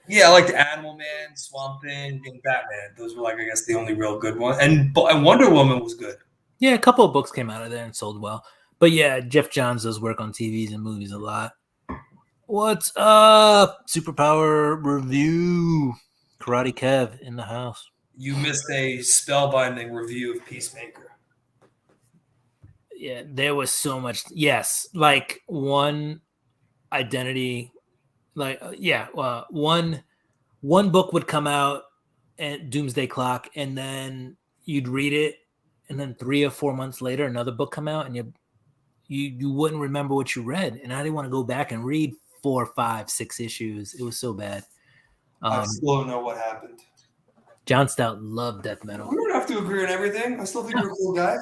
S2: yeah, I liked Animal Man, Swamp Thing, and Batman. Those were like I guess the only real good ones. And Wonder Woman was good.
S1: Yeah, a couple of books came out of there and sold well. But yeah, Jeff Johns does work on TVs and movies a lot. What's up? Superpower review. Karate Kev in the house.
S2: You missed a spellbinding review of Peacemaker.
S1: Yeah, there was so much. Yes, like one identity, like one book would come out at Doomsday Clock, and then you'd read it, and then 3 or 4 months later, another book come out, and you wouldn't remember what you read, and I didn't want to go back and read 4, 5, 6 issues. It was so bad.
S2: I still don't know what happened.
S1: John Stout loved death metal.
S2: We don't have to agree on everything. I still think you're a cool guy.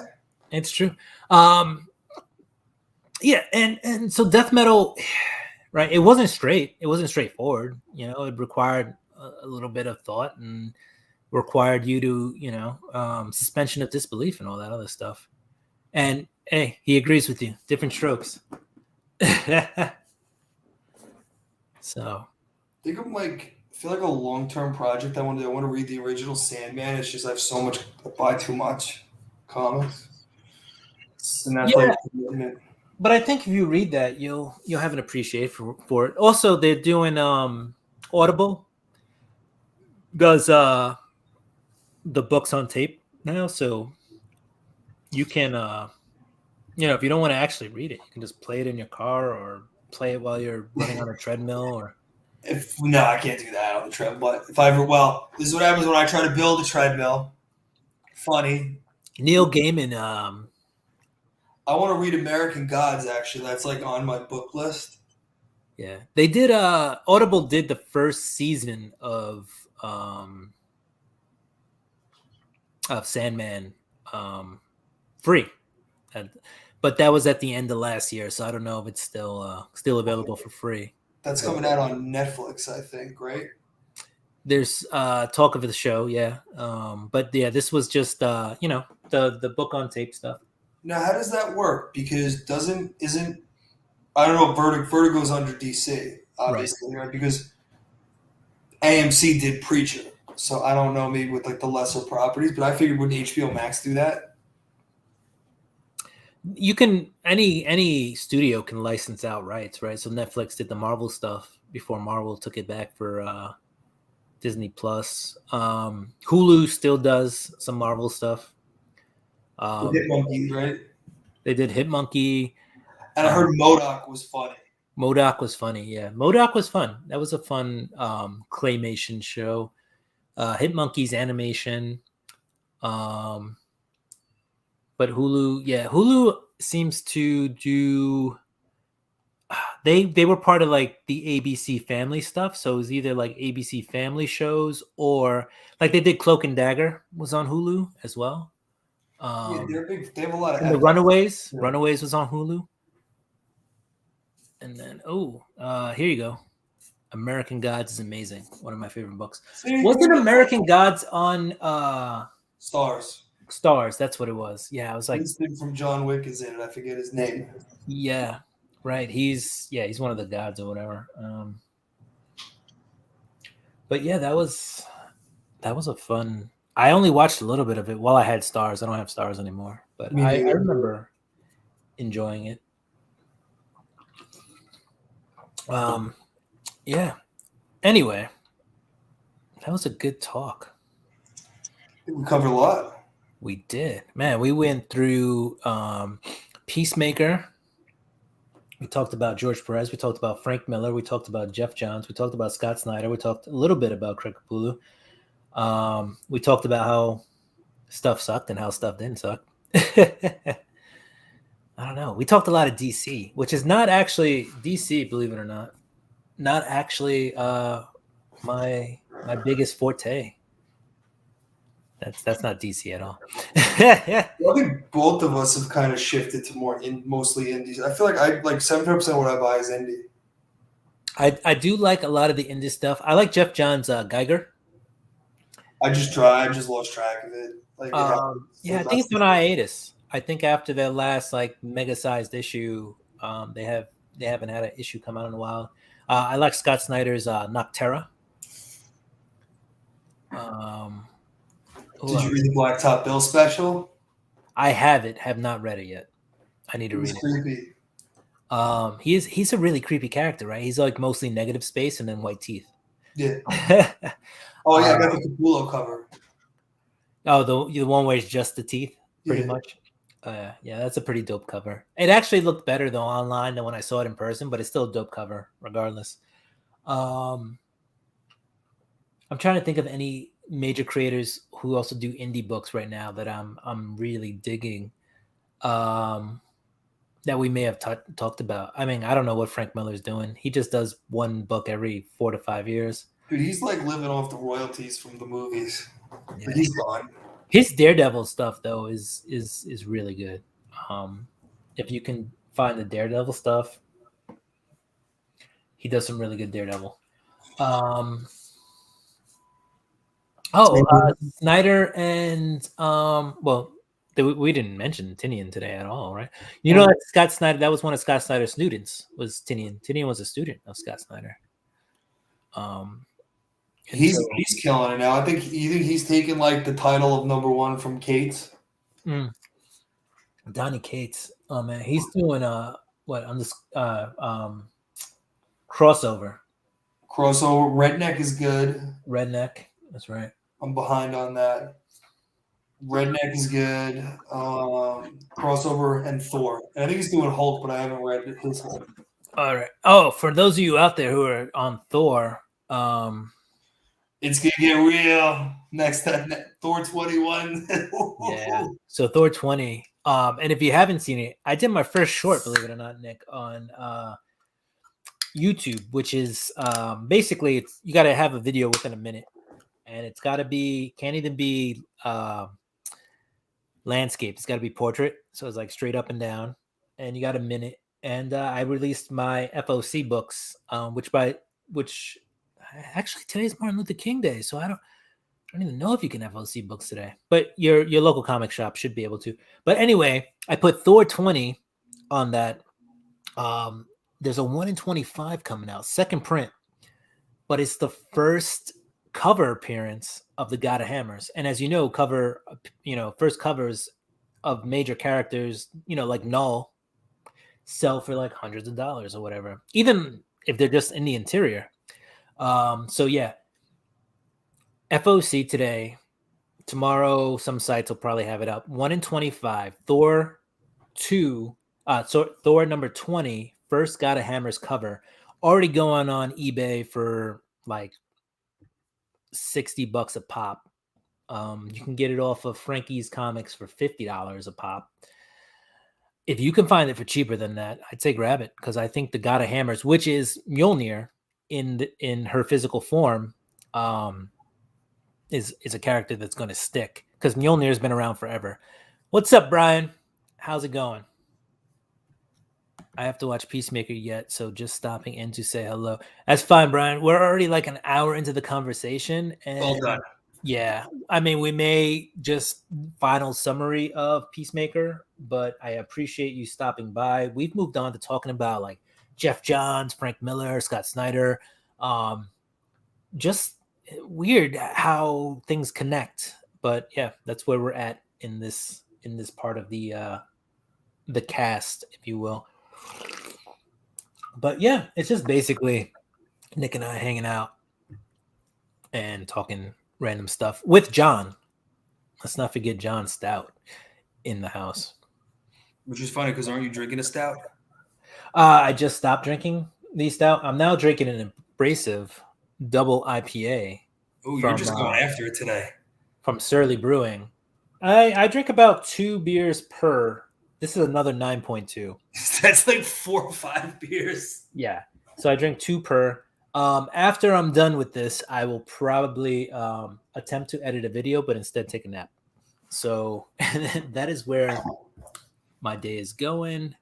S1: It's true. Yeah, and so death metal, right? It wasn't straight. It wasn't straightforward. You know, it required a little bit of thought and required you to, suspension of disbelief and all that other stuff. And hey, he agrees with you. Different strokes. So
S2: I think I'm like, I feel like a long-term project I want to do. I want to read the original Sandman. It's just I have so much, I buy too much comics, and that's like
S1: yeah,
S2: commitment.
S1: but I think if you read that, you'll have an appreciation for it. Also, they're doing Audible does the books on tape now, so you can if you don't want to actually read it, you can just play it in your car or play it while you're running on a treadmill or
S2: If no, I can't do that on the treadmill. But if I ever, well, this is what happens when I try to build a treadmill. Funny.
S1: Neil Gaiman.
S2: I want to read American Gods. Actually, that's like on my book list.
S1: Yeah, they did. Audible did the first season of Sandman free, but that was at the end of last year, so I don't know if it's still available for free.
S2: That's coming out on Netflix, I think. Right?
S1: There's talk of the show, yeah, but yeah, this was just the book on tape stuff.
S2: Now, how does that work? Because isn't I don't know. Vertigo's under DC, obviously, right? Because AMC did Preacher, so I don't know. Maybe with like the lesser properties, but I figured wouldn't HBO Max do that?
S1: You can any studio can license out rights, right? So Netflix did the Marvel stuff before Marvel took it back for Disney Plus. Hulu still does some Marvel stuff.
S2: Hit Monkey, right?
S1: They did Hit Monkey.
S2: And I heard MODOK was funny.
S1: MODOK was funny. Yeah, MODOK was fun. That was a fun claymation show. Hit Monkey's animation. But Hulu, yeah, Hulu seems to do. They were part of like the ABC Family stuff, so it was either like ABC Family shows or like they did Cloak and Dagger was on Hulu as well.
S2: Yeah, they're big. They have a lot of
S1: And the
S2: epic.
S1: Runaways,
S2: Yeah.
S1: Runaways was on Hulu. And then here you go. American Gods is amazing. One of my favorite books. Wasn't American Gods on
S2: Stars.
S1: Stars? That's what it was. Yeah, I was like,
S2: This thing from John Wick is in it. I forget his name.
S1: yeah, right. He's one of the gods or whatever. But yeah, that was a fun. I only watched a little bit of it while I had Stars. I don't have Stars anymore, but I remember enjoying it. Yeah. Anyway, that was a good talk.
S2: We covered a lot.
S1: We did, man. We went through Peacemaker. We talked about George Perez. We talked about Frank Miller. We talked about Jeff Johns. We talked about Scott Snyder. We talked a little bit about Craig Capullo. We talked about how stuff sucked and how stuff didn't suck. I don't know. We talked a lot of DC, which is not actually DC, believe it or not. Not actually my biggest forte. That's not DC at all.
S2: I think both of us have kind of shifted to mostly indies. I feel like 70% of what I buy is indie.
S1: I do like a lot of the indie stuff. I like Jeff Johns' Geiger.
S2: I just lost track of it.
S1: Yeah, I think it's on hiatus. I think after their last like mega sized issue, they have They haven't had an issue come out in a while. I like Scott Snyder's Nocterra. Who
S2: Did you
S1: else?
S2: read the Blacktop Bill special?
S1: I have not read it yet. I need
S2: It
S1: to
S2: was
S1: read it.
S2: creepy.
S1: He's a really creepy character, right? He's like mostly negative space and then white teeth.
S2: Yeah.
S1: uh,
S2: Oh yeah, I got the Capullo cover.
S1: oh, the one where it's just the teeth, pretty
S2: Yeah.
S1: much. Yeah, that's a pretty dope cover. It actually looked better though online than when I saw it in person, but it's still a dope cover regardless. I'm trying to think of any major creators who also do indie books right now that I'm really digging. That we may have talked about. I mean, I don't know what Frank Miller's doing. He just does one book every 4 to 5 years.
S2: Dude, he's like living off the royalties from the movies.
S1: Yeah.
S2: But he's gone.
S1: His Daredevil stuff though is really good. If you can find the Daredevil stuff, he does some really good Daredevil. Snyder and well, we didn't mention Tinian today at all, right? You know that Scott Snyder, that was one of Scott Snyder's students, was Tinian. Tinian was a student of Scott Snyder.
S2: He's killing it now. I think you think he's taken like the title of #1 from Cates.
S1: Donnie Cates. Oh man, he's doing what on this crossover.
S2: Crossover. Redneck is good.
S1: Redneck. That's right.
S2: I'm behind on that. Redneck is good. Crossover and Thor. And I think he's doing Hulk, but I haven't read his Hulk.
S1: All right. Oh, for those of you out there who are on Thor,
S2: it's gonna get real next time. Thor 21.
S1: Yeah. So Thor 20. And if you haven't seen it, I did my first short, believe it or not, Nick, on YouTube, which is basically it's you got to have a video within a minute, and it's got to be can't even be landscape. It's got to be portrait, so it's like straight up and down, and you got a minute. And I released my FOC books, which actually today's Martin Luther King Day, so I don't even know if you can FOC books today, but your local comic shop should be able to. But anyway, I put Thor 20 on that. There's a 1 in 25 coming out, second print, but it's the first cover appearance of the God of Hammers. And as you know, first covers of major characters, like Null, sell for like hundreds of dollars or whatever, even if they're just in the interior. So yeah, FOC today. Tomorrow, some sites will probably have it up. 1 in 25. Thor 2. Thor number 20. First God of Hammers cover. Already going on eBay for like $60 a pop. You can get it off of Frankie's Comics for $50 a pop. If you can find it for cheaper than that, I'd say grab it, because I think the God of Hammers, which is Mjolnir in her physical form, is a character that's going to stick, because Mjolnir has been around forever. What's up, Brian? How's it going? I have to watch Peacemaker yet, so just stopping in to say hello. That's fine, Brian. We're already like an hour into the conversation, and
S2: well done.
S1: Yeah, I mean, we may just final summary of Peacemaker, but I appreciate you stopping by. We've moved on to talking about like Jeff Johns, Frank Miller, Scott Snyder. Just weird how things connect, but yeah, that's where we're at in this part of the cast, if you will. But yeah, it's just basically Nick and I hanging out and talking random stuff with John. Let's not forget John Stout in the house.
S2: Which is funny, because aren't you drinking a stout?
S1: I just stopped drinking the stout. I'm now drinking an abrasive double IPA.
S2: Oh, you're just going after it today.
S1: From Surly Brewing. I drink about 2 beers per. This is another 9.2.
S2: That's like 4 or 5 beers.
S1: Yeah. So I drink 2 per. After I'm done with this, I will probably attempt to edit a video, but instead take a nap. So that is where my day is going.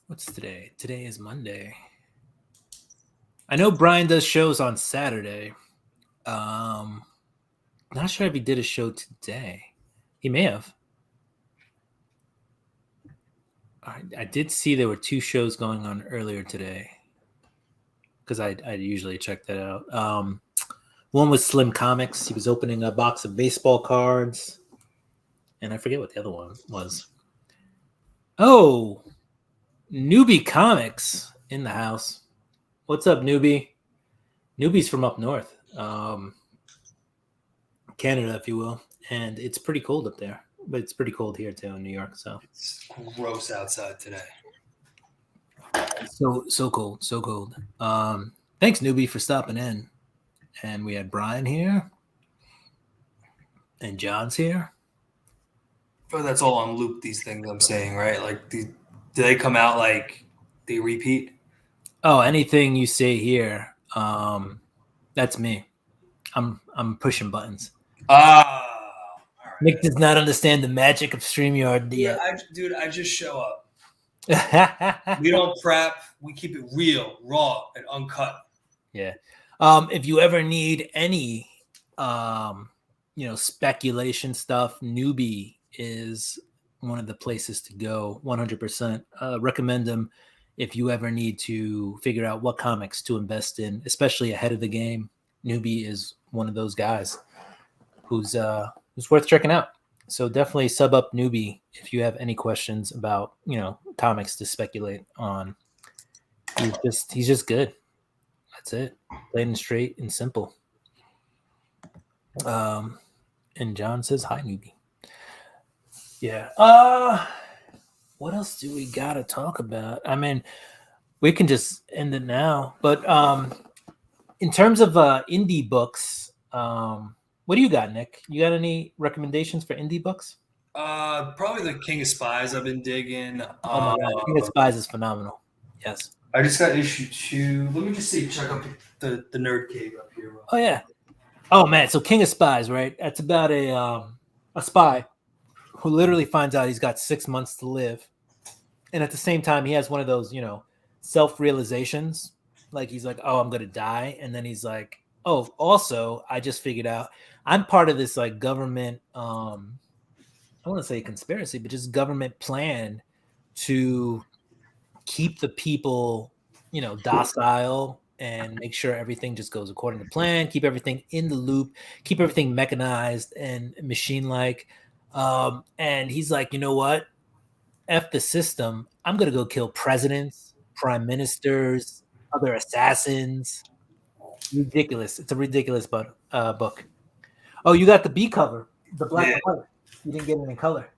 S1: What's today? Today is Monday. I know Brian does shows on Saturday. Not sure if he did a show today. He may have. I did see there were 2 shows going on earlier today because I usually check that out. One was Slim Comics. He was opening a box of baseball cards, and I forget what the other one was. Oh, Newbie Comics in the house. What's up, Newbie? Newbie's from up north, Canada, if you will, and it's pretty cold up there. But it's pretty cold here too in New York. So
S2: It's gross outside today.
S1: so cold, so cold. Thanks, Newbie, for stopping in. And we had Brian here, and John's here.
S2: But that's all on loop. These things I'm saying, right? Like, do they come out like they repeat?
S1: Oh, anything you say here, that's me. I'm pushing buttons.
S2: Ah, all right.
S1: Nick does not understand the magic of StreamYard yet.
S2: Dude, I just show up. We don't prep. We keep it real, raw, and uncut.
S1: Yeah. If you ever need any, speculation stuff, Newbie is one of the places to go. 100%. Recommend them if you ever need to figure out what comics to invest in, especially ahead of the game. Newbie is one of those guys who's worth checking out. So definitely sub up Newbie if you have any questions about, comics to speculate on. He's just good. That's it. Plain and straight and simple. And John says hi, Newbie. Yeah. What else do we gotta talk about? I mean, we can just end it now. But in terms of indie books, what do you got, Nick? You got any recommendations for indie books?
S2: Probably the King of Spies. I've been digging.
S1: Oh my god, King of Spies is phenomenal. Yes.
S2: I just got issue 2. Let me just see. Check out the Nerd Cave up here.
S1: Oh yeah. Oh man, so King of Spies, right? That's about a spy who literally finds out he's got 6 months to live, and at the same time, he has one of those, self-realizations. Like he's like, "Oh, I'm gonna die," and then he's like, "Oh, also, I just figured out I'm part of this like government. I don't want to say conspiracy, but just government plan to keep the people, docile." And make sure everything just goes according to plan, keep everything in the loop, keep everything mechanized and machine-like. And he's like, you know what? F the system. I'm going to go kill presidents, prime ministers, other assassins. Ridiculous. It's a ridiculous book. Oh, you got the B cover, the black and white. You didn't get it in color.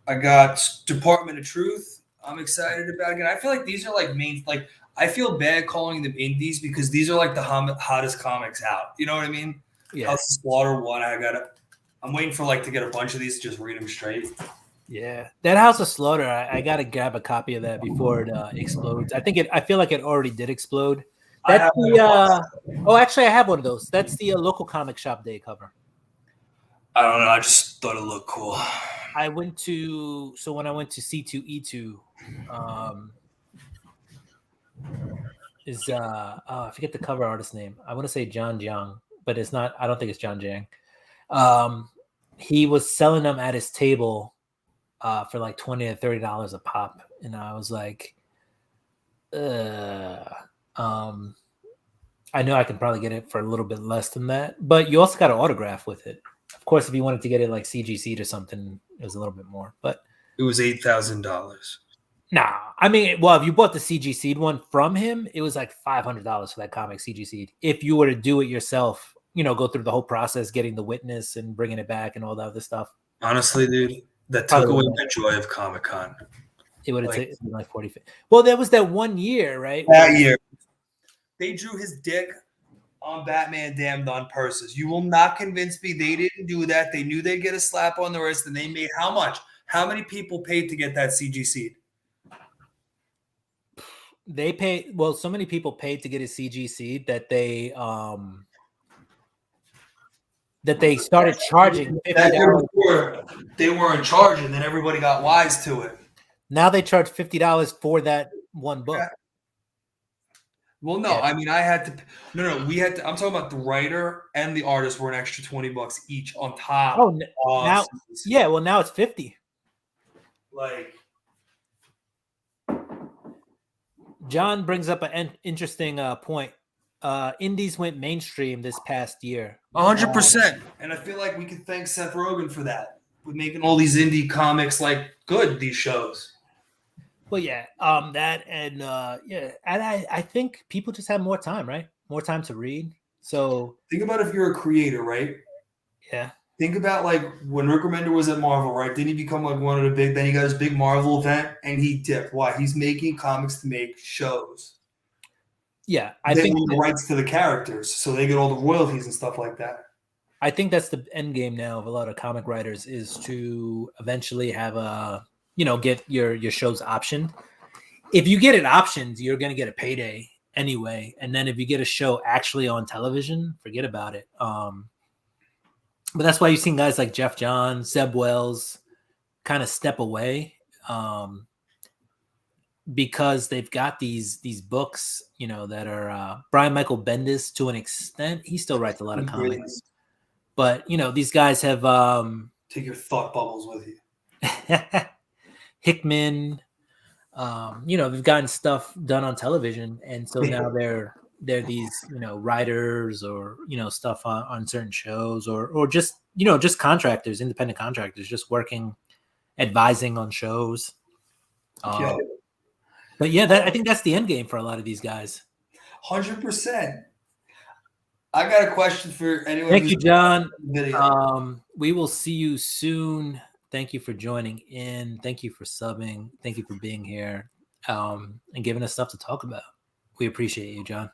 S2: I got Department of Truth. I'm excited about it. Again, I feel like these are like main, like, I feel bad calling them indies because these are like the hottest comics out. You know what I mean?
S1: Yeah.
S2: House of Slaughter 1. I'm waiting for like to get a bunch of these, just read them straight.
S1: Yeah, that House of Slaughter. I gotta grab a copy of that before it explodes. I feel like it already did explode. That's oh, actually, I have one of those. That's the local comic shop day cover.
S2: I don't know. I just thought it looked cool.
S1: When I went to C2E2, I forget the cover artist name. I want to say John Jiang, but it's not. I don't think it's John Jiang. He was selling them at his table for like $20 to $30 a pop, and I was like, I know I can probably get it for a little bit less than that, but you also got an autograph with it. Of course, if you wanted to get it like CGC'd or something, it was a little bit more, but
S2: it was $8,000.
S1: Nah, I mean, well, if you bought the CGC'd one from him, it was like $500 for that comic CGC'd. If you were to do it yourself, go through the whole process, getting the witness and bringing it back and all that other stuff.
S2: Honestly, dude, that took away the joy of Comic-Con.
S1: It would have taken like 40. Well, there was that one year, right?
S2: That year, they drew his dick on Batman Damned on purses. You will not convince me they didn't do that. They knew they'd get a slap on the wrist, and they made how much? How many people paid to get that CGC'd?
S1: They paid. Well, so many people paid to get a CGC that they started charging $50.
S2: They were in charge, and then everybody got wise to it.
S1: Now they charge $50 for that one book.
S2: Yeah. Well, no, yeah. I mean, I had to. No, we had to. I'm talking about the writer and the artist were an extra $20 each on top.
S1: Oh, now, yeah. Well, now it's $50.
S2: Like,
S1: John brings up an interesting point. Indies went mainstream this past year.
S2: 100%. And I feel like we can thank Seth Rogen for that, with making all these indie comics like good, these shows.
S1: Well, yeah, that and yeah, and I think people just have more time, right? More time to read. So
S2: Think about if you're a creator, right?
S1: yeah,
S2: Think about like when Rick Remender was at Marvel, right? Didn't he become like one of the big? Then he got his big Marvel event, and he dipped. Why? He's making comics to make shows.
S1: yeah,
S2: They own the rights to the characters, so they get all the royalties and stuff like that.
S1: I think that's the end game now of a lot of comic writers is to eventually have get your shows optioned. If you get it optioned, you're gonna get a payday anyway, and then if you get a show actually on television, forget about it. But that's why you've seen guys like Jeff Johns, Zeb Wells kind of step away. Because they've got these books, that are Brian Michael Bendis to an extent. He still writes a lot of comics, but these guys have
S2: take your thought bubbles with
S1: you. Hickman, they've gotten stuff done on television, and so now they're these writers or stuff on certain shows or just just contractors, independent contractors, just working, advising on shows. But yeah, I think that's the end game for a lot of these guys.
S2: 100%. I got a question for anyone.
S1: Thank you, John. We will see you soon. Thank you for joining in. Thank you for subbing. Thank you for being here and giving us stuff to talk about. We appreciate you, John.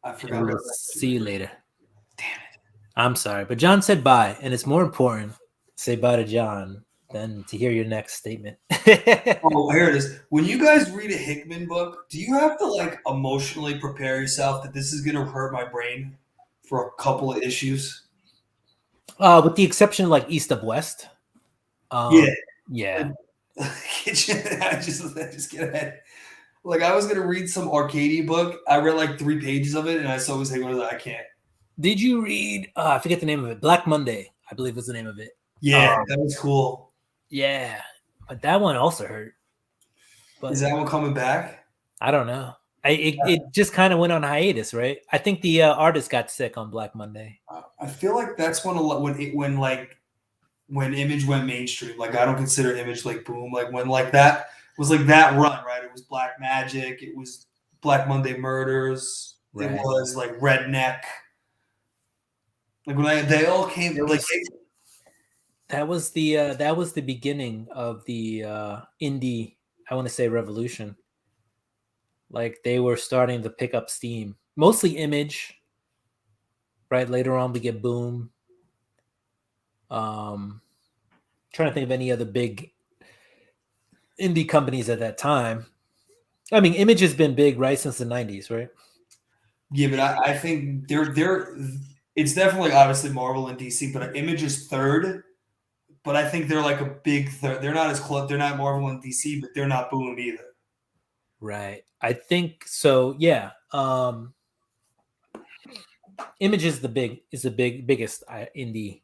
S2: I forgot.
S1: We'll see you later. Damn it. I'm sorry, but John said bye, and it's more important to say bye to John than to hear your next statement.
S2: Oh, here it is. When you guys read a Hickman book, do you have to like emotionally prepare yourself that this is going to hurt my brain for a couple of issues?
S1: With the exception of like East of West. Yeah.
S2: I just get ahead. Like I was gonna read some Arcadia book. I read like 3 pages of it, and I saw his Hickman. I can't.
S1: Did you read? I forget the name of it. Black Monday, I believe, was the name of it.
S2: Yeah, that was cool.
S1: Yeah, but that one also hurt.
S2: But is that one coming back?
S1: I don't know. It just kind of went on hiatus, right? I think the artist got sick on Black Monday.
S2: I feel like that's when Image went mainstream. Like I don't consider Image like boom. Like when like that was like that run, right? It was Black Magic. It was Black Monday Murders. Right. It was like Redneck. Like when they all came.
S1: That was the beginning of the indie, I want to say, revolution. Like they were starting to pick up steam. Mostly Image, right? Later on we get Boom. Trying to think of any other big indie companies at that time. I mean, Image has been big, right, since the 90s, right?
S2: Yeah, but I think they're it's definitely obviously Marvel and DC, but Image is third. But I think they're like a big third. They're not as close. They're not Marvel and DC, but they're not Boom either.
S1: Right. I think so. Yeah. Image is the biggest indie.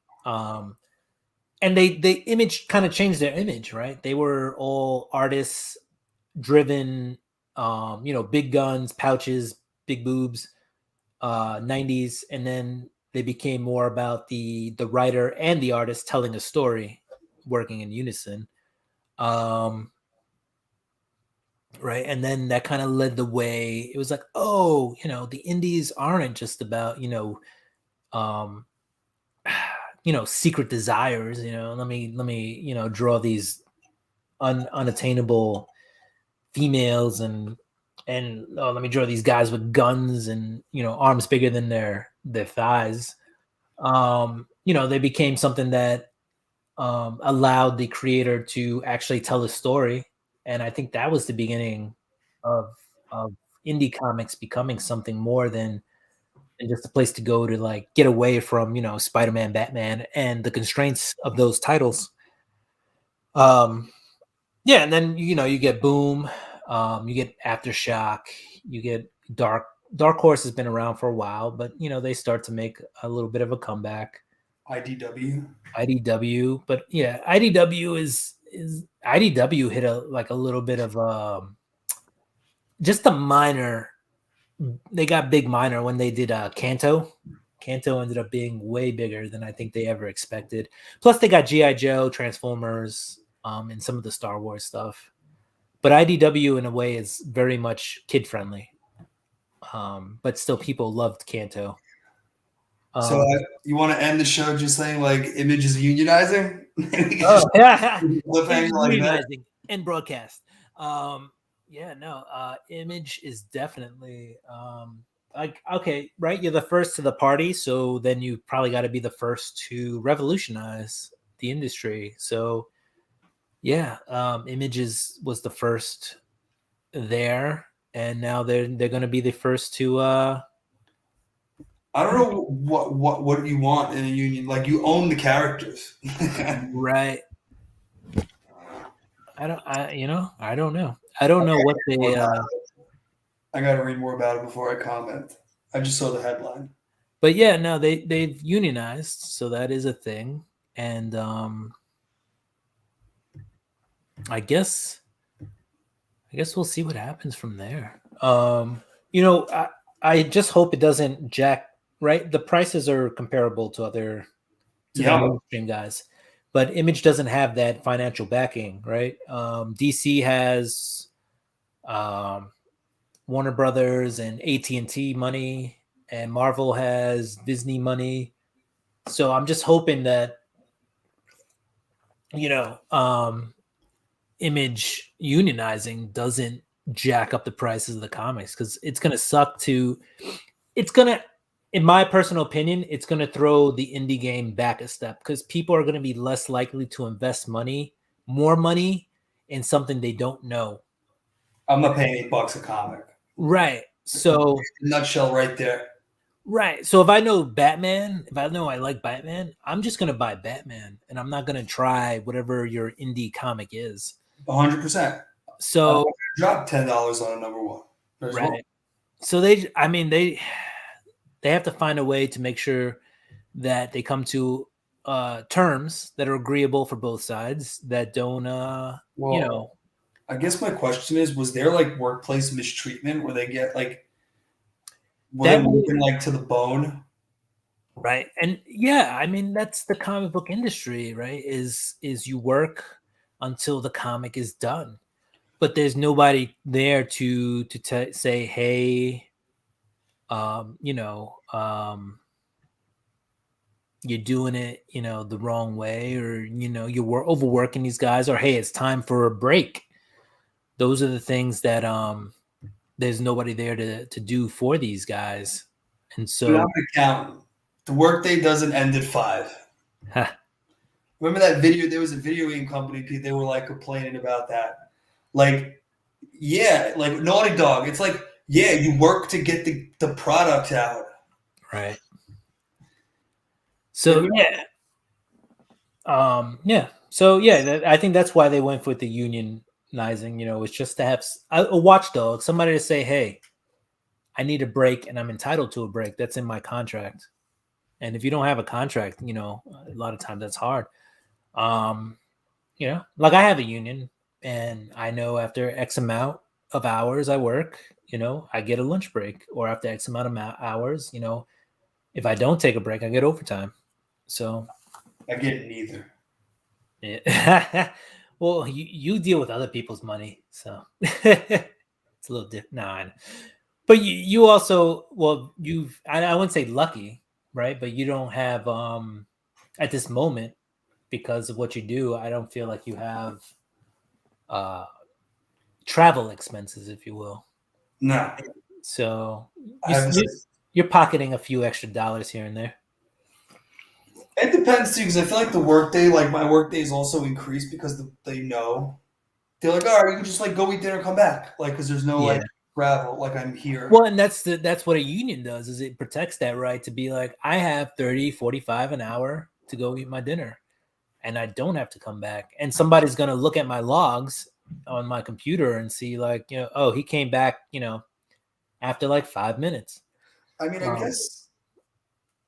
S1: And they Image kind of changed their image, right? They were all artists driven, big guns, pouches, big boobs, 90s, and then they became more about the writer and the artist telling a story, working in unison. Right. And then that kind of led the way. It was like, oh, the indies aren't just about, secret desires, let me, draw these unattainable females and let me draw these guys with guns and, arms bigger than their thighs. They became something that allowed the creator to actually tell a story. And I think that was the beginning of indie comics becoming something more than just a place to go to like get away from, Spider-Man, Batman, and the constraints of those titles. Yeah, and then you get Boom, you get Aftershock, you get Dark Horse has been around for a while, but they start to make a little bit of a comeback. IDW, but yeah, IDW hit a little bit of just a minor. They got big minor when they did Kanto. Kanto ended up being way bigger than I think they ever expected. Plus, they got GI Joe, Transformers, and some of the Star Wars stuff. But IDW in a way is very much kid friendly. But still, people loved Kanto.
S2: So you want to end the show just saying like Image is unionizing? We can
S1: Oh
S2: just
S1: yeah,
S2: cliffhanger
S1: Image
S2: like that.
S1: unionizing and broadcast. Yeah, no, Image is definitely like okay, right? You're the first to the party, so then you probably got to be the first to revolutionize the industry. So yeah, Images was the first there, and now they're going to be the first to
S2: I don't know what you want in a union. Like you own the characters.
S1: right. I don't know. I don't know what
S2: More
S1: they
S2: about I got to read more about it before I comment. I just saw the headline.
S1: but yeah, no, they've unionized, so that is a thing. And I guess we'll see what happens from there. You know, I just hope it doesn't jack right. The prices are comparable to the
S2: Yeah,
S1: mainstream guys, but Image doesn't have that financial backing, right? DC has um, Warner Brothers and AT&T money, and Marvel has Disney money. So I'm just hoping that you know Image unionizing doesn't jack up the prices of the comics because it's going to suck to it's going to in my personal opinion it's going to throw the indie game back a step because people are going to be less likely to invest more money in something they don't know.
S2: I'm not paying $8 a comic.
S1: Right. So
S2: Nutshell right there.
S1: right. So if I know Batman, if I know I like Batman, I'm just going to buy Batman and I'm not going to try whatever your indie comic is.
S2: 100%. I'm not
S1: So
S2: gonna drop $10 on a number one. There's one.
S1: right. So I mean they have to find a way to make sure that they come to terms that are agreeable for both sides that don't you
S2: Well,
S1: know
S2: I guess my question is, was there like workplace mistreatment where they get like, were they
S1: that
S2: working like to the bone?
S1: right. And yeah, I mean that's the comic book industry, right? Is you work until the comic is done, but there's nobody there to say, hey, you know, you're doing it, you know, the wrong way, or you know, you're overworking these guys, or hey, it's time for a break. Those are the things that there's nobody there to do for these guys. And
S2: Dude, I'm
S1: so
S2: an accountant. The workday doesn't end at 5.
S1: huh,
S2: Remember that video? There was a video game company. They were like complaining about that. Like, yeah, like Naughty Dog. It's like, yeah, you work to get the product out.
S1: right.
S2: They
S1: So yeah, so yeah, I think that's why they went with the unionizing. You know, it's just to have a watchdog, somebody to say, hey, I need a break and I'm entitled to a break. That's in my contract. And if you don't have a contract, you know, a lot of times that's hard. Um, you know, like I have a union and I know after X amount of hours I work, you know, I get a lunch break, or after X amount of hours, you know, if I don't take a break, I get overtime. So,
S2: I get neither.
S1: yeah. Well, you deal with other people's money, so it's a little different. No, but you also, well, I wouldn't say lucky, right? But you don't have at this moment, because of what you do, I don't feel like you have uh travel expenses, if you will.
S2: No,
S1: So
S2: I have.
S1: you're pocketing a few extra dollars here and there.
S2: It depends too, because I feel like the workday, like my workday, is also increased because they know they're like, all right, you can just like go eat dinner, come back, like because there's no like
S1: Yeah.
S2: travel, like I'm here.
S1: Well, and that's what a union does, is it protects that right to be like, I have 30, 45 an hour to go eat my dinner and I don't have to come back. And somebody's going to look at my logs on my computer and see like, you know, oh, he came back, you know, after like 5 minutes.
S2: I mean, I
S1: Um,
S2: guess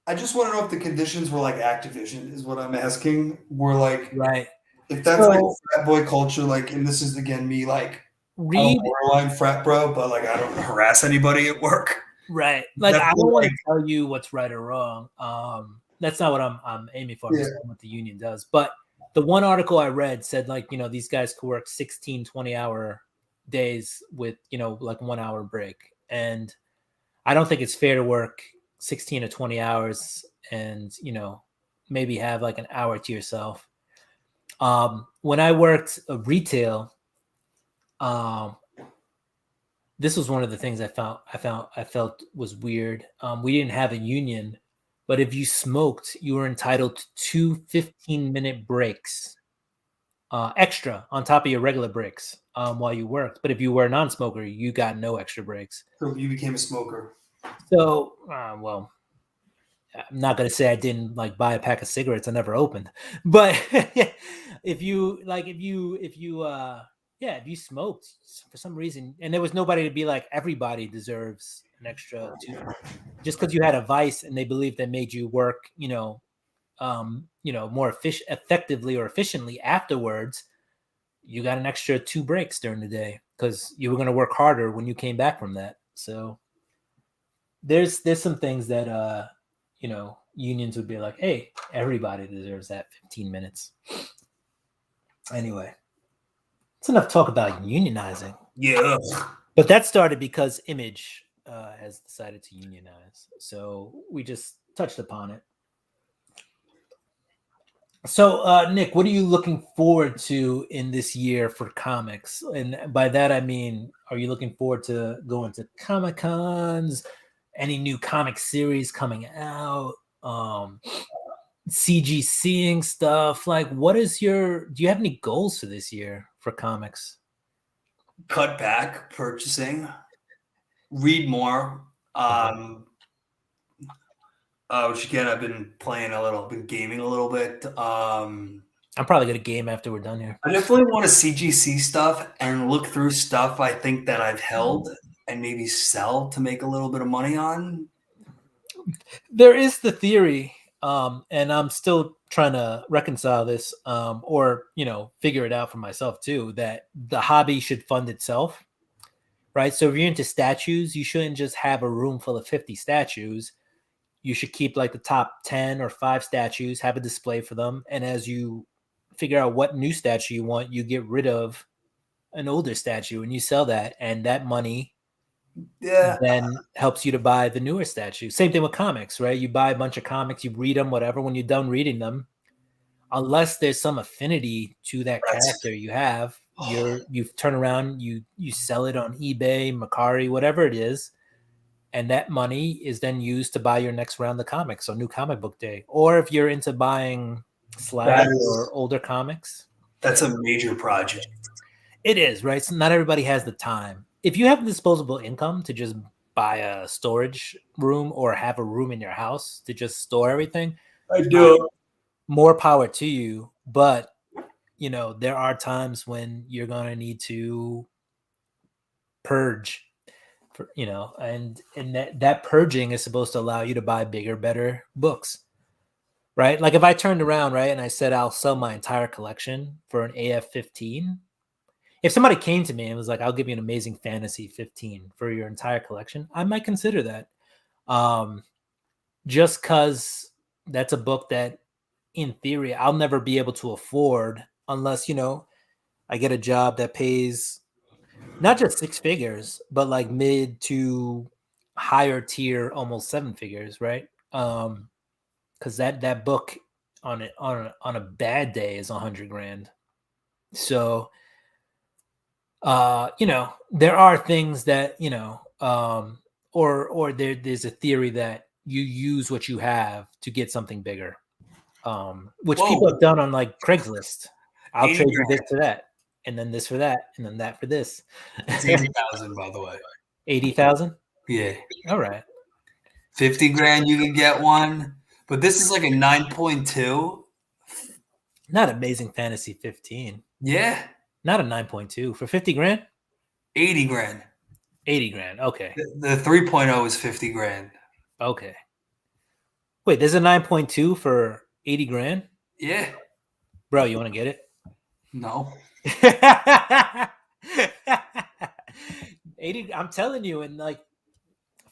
S2: I just want to know if the conditions were like Activision, is what I'm asking. Were like,
S1: right.
S2: if that's like
S1: So
S2: frat boy culture, like, and this is again me like I'm a
S1: read.
S2: borderline frat bro, but like I don't harass anybody at work.
S1: Right. Like I
S2: Definitely
S1: don't want
S2: like
S1: to tell you what's right or wrong. That's not what I'm aiming for. I'm
S2: yeah.
S1: just saying what the union does. But the one article I read said like, these guys could work 16, 20-hour days with, like 1 hour break. And I don't think it's fair to work 16 to 20 hours and, maybe have like an hour to yourself. When I worked retail, um, this was one of the things I felt was weird. We didn't have a union, but if you smoked, you were entitled to two 15-minute breaks extra on top of your regular breaks while you worked. But if you were a non-smoker, you got no extra breaks.
S2: So you became a smoker.
S1: So, well, I'm not gonna say I didn't like buy a pack of cigarettes I never opened, but if you smoked for some reason, and there was nobody to be like everybody deserves an extra two, just because you had a vice and they believed that made you work, more effectively or efficiently afterwards, you got an extra 2 breaks during the day because you were going to work harder when you came back from that. So there's some things that unions would be like, hey, everybody deserves that 15 minutes. Anyway, it's enough talk about unionizing.
S2: Yeah.
S1: But that started because Image has decided to unionize. So we just touched upon it. So, Nick, what are you looking forward to in this year for comics? And by that, I mean, are you looking forward to going to Comic Cons? Any new comic series coming out? CGCing stuff? Like, do you have any goals for this year for comics?
S2: Cut back purchasing. Read more. Which again, I've been gaming a little bit.
S1: I'm probably gonna game after we're done here.
S2: I definitely want to CGC stuff and look through stuff I think that I've held and maybe sell to make a little bit of money on.
S1: There is the theory, and I'm still trying to reconcile this, or figure it out for myself too, that the hobby should fund itself, right? So if you're into statues, you shouldn't just have a room full of 50 statues. You should keep like the top 10 or 5 statues, have a display for them, and as you figure out what new statue you want, you get rid of an older statue and you sell that, and that money then helps you to buy the newer statue. Same thing with comics, right? You buy a bunch of comics, you read them, whatever. When you're done reading them, unless there's some affinity to that character you have, you turn around, you sell it on eBay, Mercari, whatever it is, and that money is then used to buy your next round of comics, so new comic book day. Or if you're into buying slabs or older comics,
S2: that's a major project.
S1: It is, right? So not everybody has the time. If you have disposable income to just buy a storage room or have a room in your house to just store everything,
S2: I do.
S1: More power to you. But, there are times when you're going to need to purge, and that purging is supposed to allow you to buy bigger, better books, right? Like if I turned around, right, and I said I'll sell my entire collection for an AF-15, if somebody came to me and was like, I'll give you an Amazing Fantasy 15 for your entire collection, I might consider that. Just because that's a book that, in theory, I'll never be able to afford unless, I get a job that pays not just 6 figures, but like mid to higher tier, almost 7 figures, right? Because that book on a bad day is $100,000. So there are things that or there's a theory that you use what you have to get something bigger, which people have done on like Craigslist. I'll trade you this for that, and then this for that, and then that for this.
S2: It's 80,000, by the way.
S1: 80,000.
S2: Yeah.
S1: All right.
S2: 50 grand, you can get one, but this is like a 9.2.
S1: Not Amazing Fantasy 15.
S2: Yeah.
S1: Not a 9.2 for 50 grand.
S2: 80 grand.
S1: 80 grand. Okay.
S2: The 3.0 is 50 grand.
S1: Okay. Wait, there's a 9.2 for 80 grand?
S2: Yeah.
S1: Bro, you want to get it?
S2: No.
S1: 80. I'm telling you, in like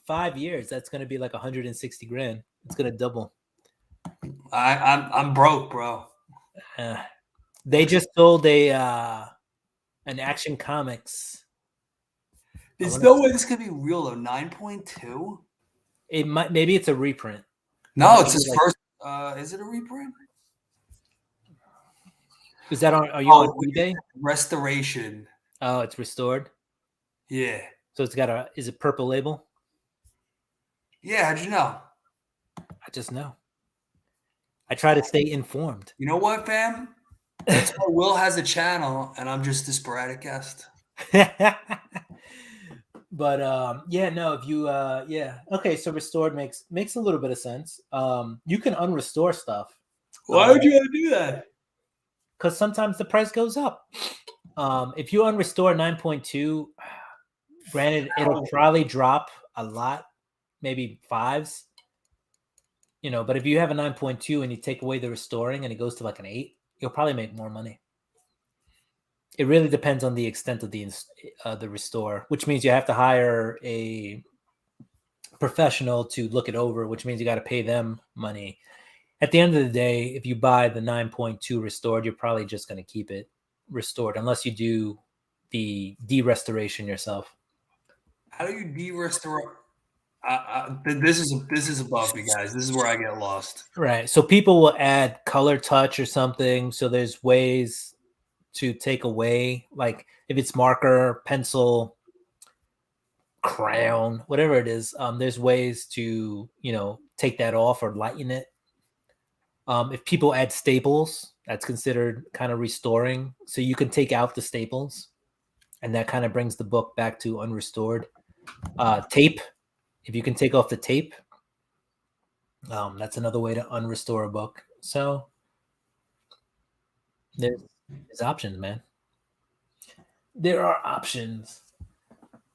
S1: 5 years, that's going to be like 160 grand. It's going to double.
S2: I'm broke, bro.
S1: Uh, they just sold an Action Comics.
S2: There's no way this could be real though. 9.2.
S1: It might, maybe it's a reprint. It
S2: No,
S1: might
S2: it's
S1: be
S2: his
S1: like,
S2: first. Is it a reprint?
S1: is that on? Are you on eBay?
S2: Restoration.
S1: Oh, it's restored.
S2: Yeah.
S1: So it's got a. Is it purple label?
S2: Yeah. How'd you know?
S1: I just know. I try to stay informed.
S2: You know what, fam? That's why Will has a channel, and I'm just a sporadic guest.
S1: But yeah, no, if you yeah, okay, so restored makes a little bit of sense. You can unrestore stuff.
S2: Why would you want to do that?
S1: Because sometimes the price goes up. If you unrestore 9.2, granted, it'll probably drop a lot, maybe fives. You know, but if you have a 9.2 and you take away the restoring and it goes to like an 8, you'll probably make more money. It really depends on the extent of the restore, which means you have to hire a professional to look it over, which means you got to pay them money. At the end of the day, if you buy the 9.2 restored, you're probably just going to keep it restored unless you do the de-restoration yourself.
S2: How do you de-restore? This is above me, guys. This is where I get lost.
S1: Right. So people will add color touch or something. So there's ways to take away, like if it's marker, pencil, crayon, whatever it is, there's ways to, you know, take that off or lighten it. If people add staples, that's considered kind of restoring. So you can take out the staples and that kind of brings the book back to unrestored. Tape, if you can take off the tape, that's another way to unrestore a book. So there's options, man. There are options.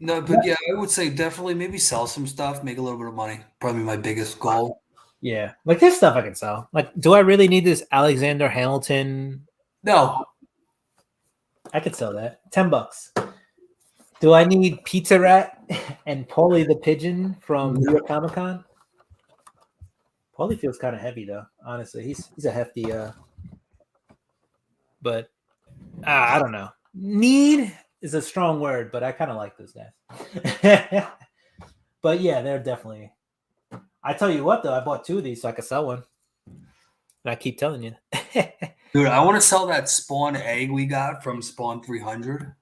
S2: No, but yeah, I would say definitely maybe sell some stuff, make a little bit of money. Probably my biggest goal.
S1: Yeah, like this stuff I can sell. Like, do I really need this Alexander Hamilton?
S2: No,
S1: I could sell that. $10. Do I need Pizza Rat and Paulie the Pigeon from New York Comic Con? Paulie feels kind of heavy though. Honestly, he's a hefty. But I don't know. Need is a strong word, but I kind of like those guys. But yeah, they're definitely. I tell you what, though, I bought 2 of these so I could sell one. And I keep telling you.
S2: dude, I want to sell that Spawn egg we got from Spawn 300.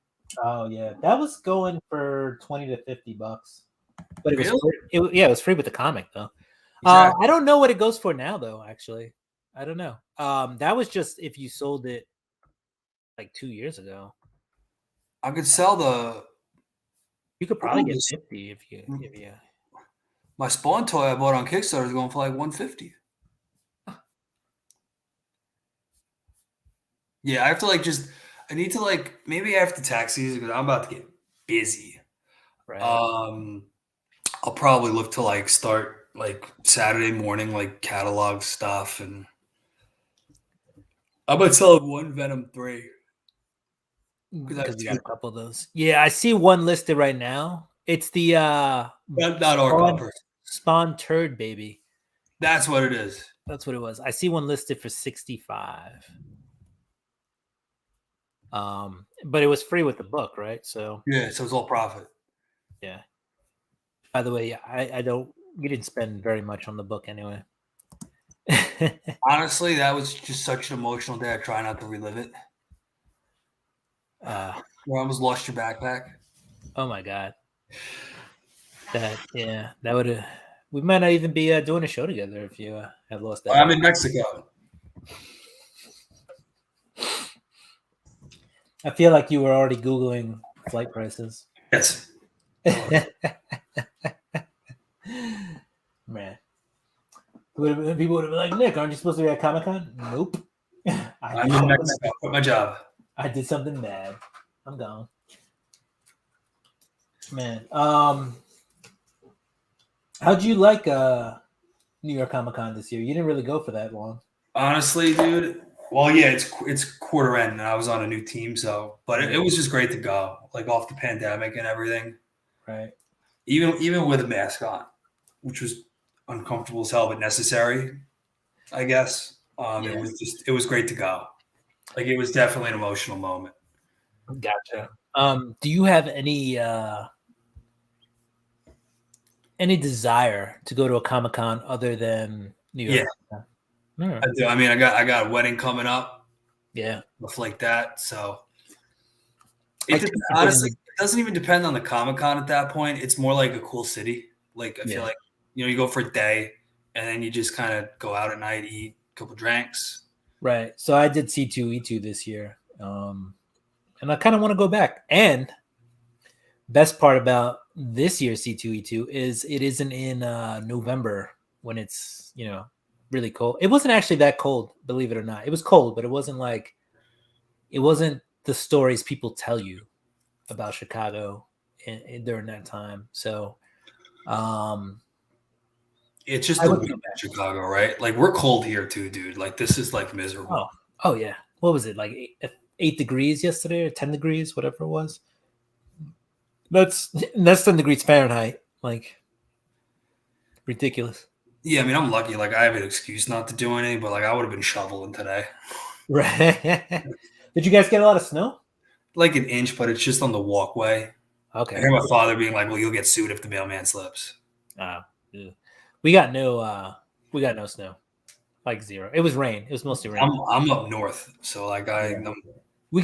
S1: Oh yeah, that was going for $20 to $50, but it was
S2: Really?
S1: it was free with the comic though.
S2: Exactly.
S1: I don't know what it goes for now though. Actually, I don't know. That was just if you sold it like 2 years ago.
S2: I could sell the.
S1: You could probably get 50 if you.
S2: My Spawn toy I bought on Kickstarter is going for like 150. Yeah, I have to like just. I need to like maybe after tax season because I'm about to get busy.
S1: Right.
S2: I'll probably look to like start like Saturday morning like catalog stuff, and I might sell one Venom 3
S1: because you got a couple of those. Yeah, I see one listed right now. It's the
S2: not our
S1: Spawn Turd Baby.
S2: That's what it is.
S1: That's what it was. I see one listed for 65. But it was free with the book, right? So
S2: yeah, so it's all profit.
S1: Yeah. By the way, I don't. We didn't spend very much on the book anyway.
S2: Honestly, that was just such an emotional day. I try not to relive it. You almost lost your backpack.
S1: Oh my god. That would have. We might not even be doing a show together if you had lost that.
S2: I'm in Mexico.
S1: I feel like you were already Googling flight prices.
S2: Yes.
S1: Man. People would have been like, Nick, aren't you supposed to be at Comic-Con? Nope.
S2: I'm in Mexico. Quit my job.
S1: I did something bad. I'm gone. Man. How'd you like New York Comic Con this year? You didn't really go for that long.
S2: Honestly, dude. Well, yeah, it's quarter end, and I was on a new team, so but it was just great to go, like off the pandemic and everything.
S1: Right.
S2: Even with a mask on, which was uncomfortable as hell, but necessary, I guess.
S1: Yeah.
S2: It was great to go. Like it was definitely an emotional moment.
S1: Gotcha. Do you have any desire to go to a Comic-Con other than New
S2: Yeah,
S1: York? Yeah.
S2: I do. I mean, I got a wedding coming up,
S1: Yeah.
S2: stuff like that. So
S1: I keep
S2: honestly,
S1: forgetting.
S2: it doesn't even depend on the Comic Con at that point. It's more like a cool city. Like I feel
S1: Yeah.
S2: like you go for a day and then you just kind of go out at night, eat a couple drinks.
S1: Right. So I did C2E2 this year. And I kind of want to go back. And best part about this year's C2E2 is it isn't in November when it's, really cold. It wasn't actually that cold, believe it or not. It was cold, but it wasn't the stories people tell you about Chicago during that time. So
S2: It's just
S1: I
S2: the
S1: would
S2: wind
S1: go
S2: in
S1: back.
S2: Chicago, right? Like we're cold here too, dude. Like this is like
S1: Oh,
S2: miserable.
S1: oh yeah. What was it, like 8 degrees yesterday or 10 degrees, whatever it was? That's 10 degrees Fahrenheit. Like ridiculous.
S2: Yeah, I mean, I'm lucky. Like I have an excuse not to do anything, but like I would have been shoveling today,
S1: Right. Did you guys get a lot of snow?
S2: like an inch, but it's just on the walkway. I
S1: Okay.
S2: hear my father being like, "Well, you'll get sued if the mailman slips."
S1: Uh, yeah. we got no we got no snow. Like zero. It was rain. It was mostly rain.
S2: I'm up north, so like
S1: Yeah. We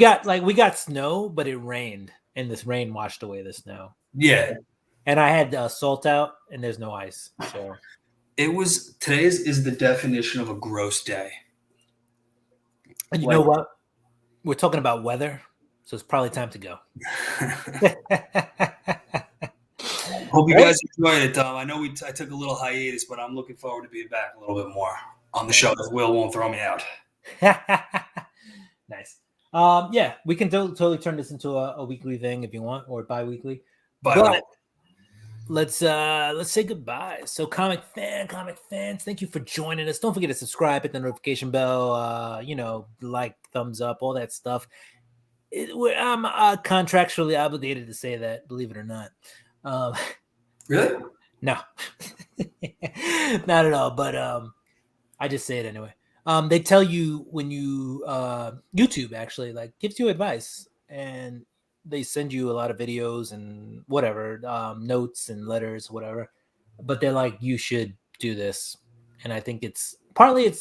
S1: got snow, but it rained, and this rain washed away the snow.
S2: yeah.
S1: And I had salt out, and there's no ice. So
S2: It was today's is the definition of a gross day.
S1: and you
S2: Like,
S1: know what? We're talking about weather, so it's probably time to go.
S2: hope you
S1: Right?
S2: guys enjoyed it. I know I took a little hiatus, but I'm looking forward to being back a little bit more on the show. Will won't throw me out.
S1: Nice. Yeah, we can totally turn this into a weekly thing if you want, or bi-weekly.
S2: Bi-weekly.
S1: But let's say goodbye. So comic fans, thank you for joining us. Don't forget to subscribe, hit the notification bell, like, thumbs up, all that stuff. I'm contractually obligated to say that, believe it or not.
S2: Really?
S1: No, not at all. But I just say it anyway. They tell you when you YouTube actually like gives you advice, and they send you a lot of videos and whatever, notes and letters, whatever. But they're like, you should do this, and I think it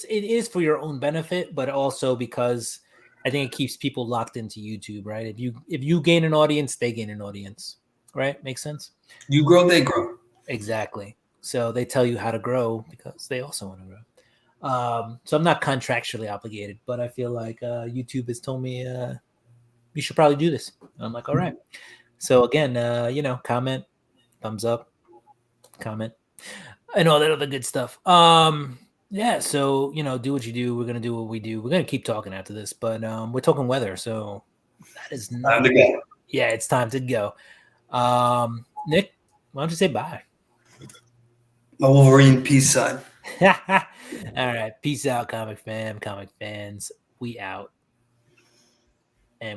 S1: is for your own benefit, but also because I think it keeps people locked into YouTube, right? If you gain an audience, they gain an audience, right? Makes sense.
S2: You grow, they grow.
S1: Exactly. So they tell you how to grow because they also want to grow. So I'm not contractually obligated, but I feel like YouTube has told me you should probably do this. And I'm like, all right. So again, comment, thumbs up, comment, and all that other good stuff. Yeah. So do what you do. We're gonna do what we do. We're gonna keep talking after this, but we're talking weather, so that is not.
S2: Time to go.
S1: Yeah, it's time to go. Nick, why don't you say bye?
S2: My Wolverine peace sign.
S1: All right. Peace out, comic fans. We out. And we'll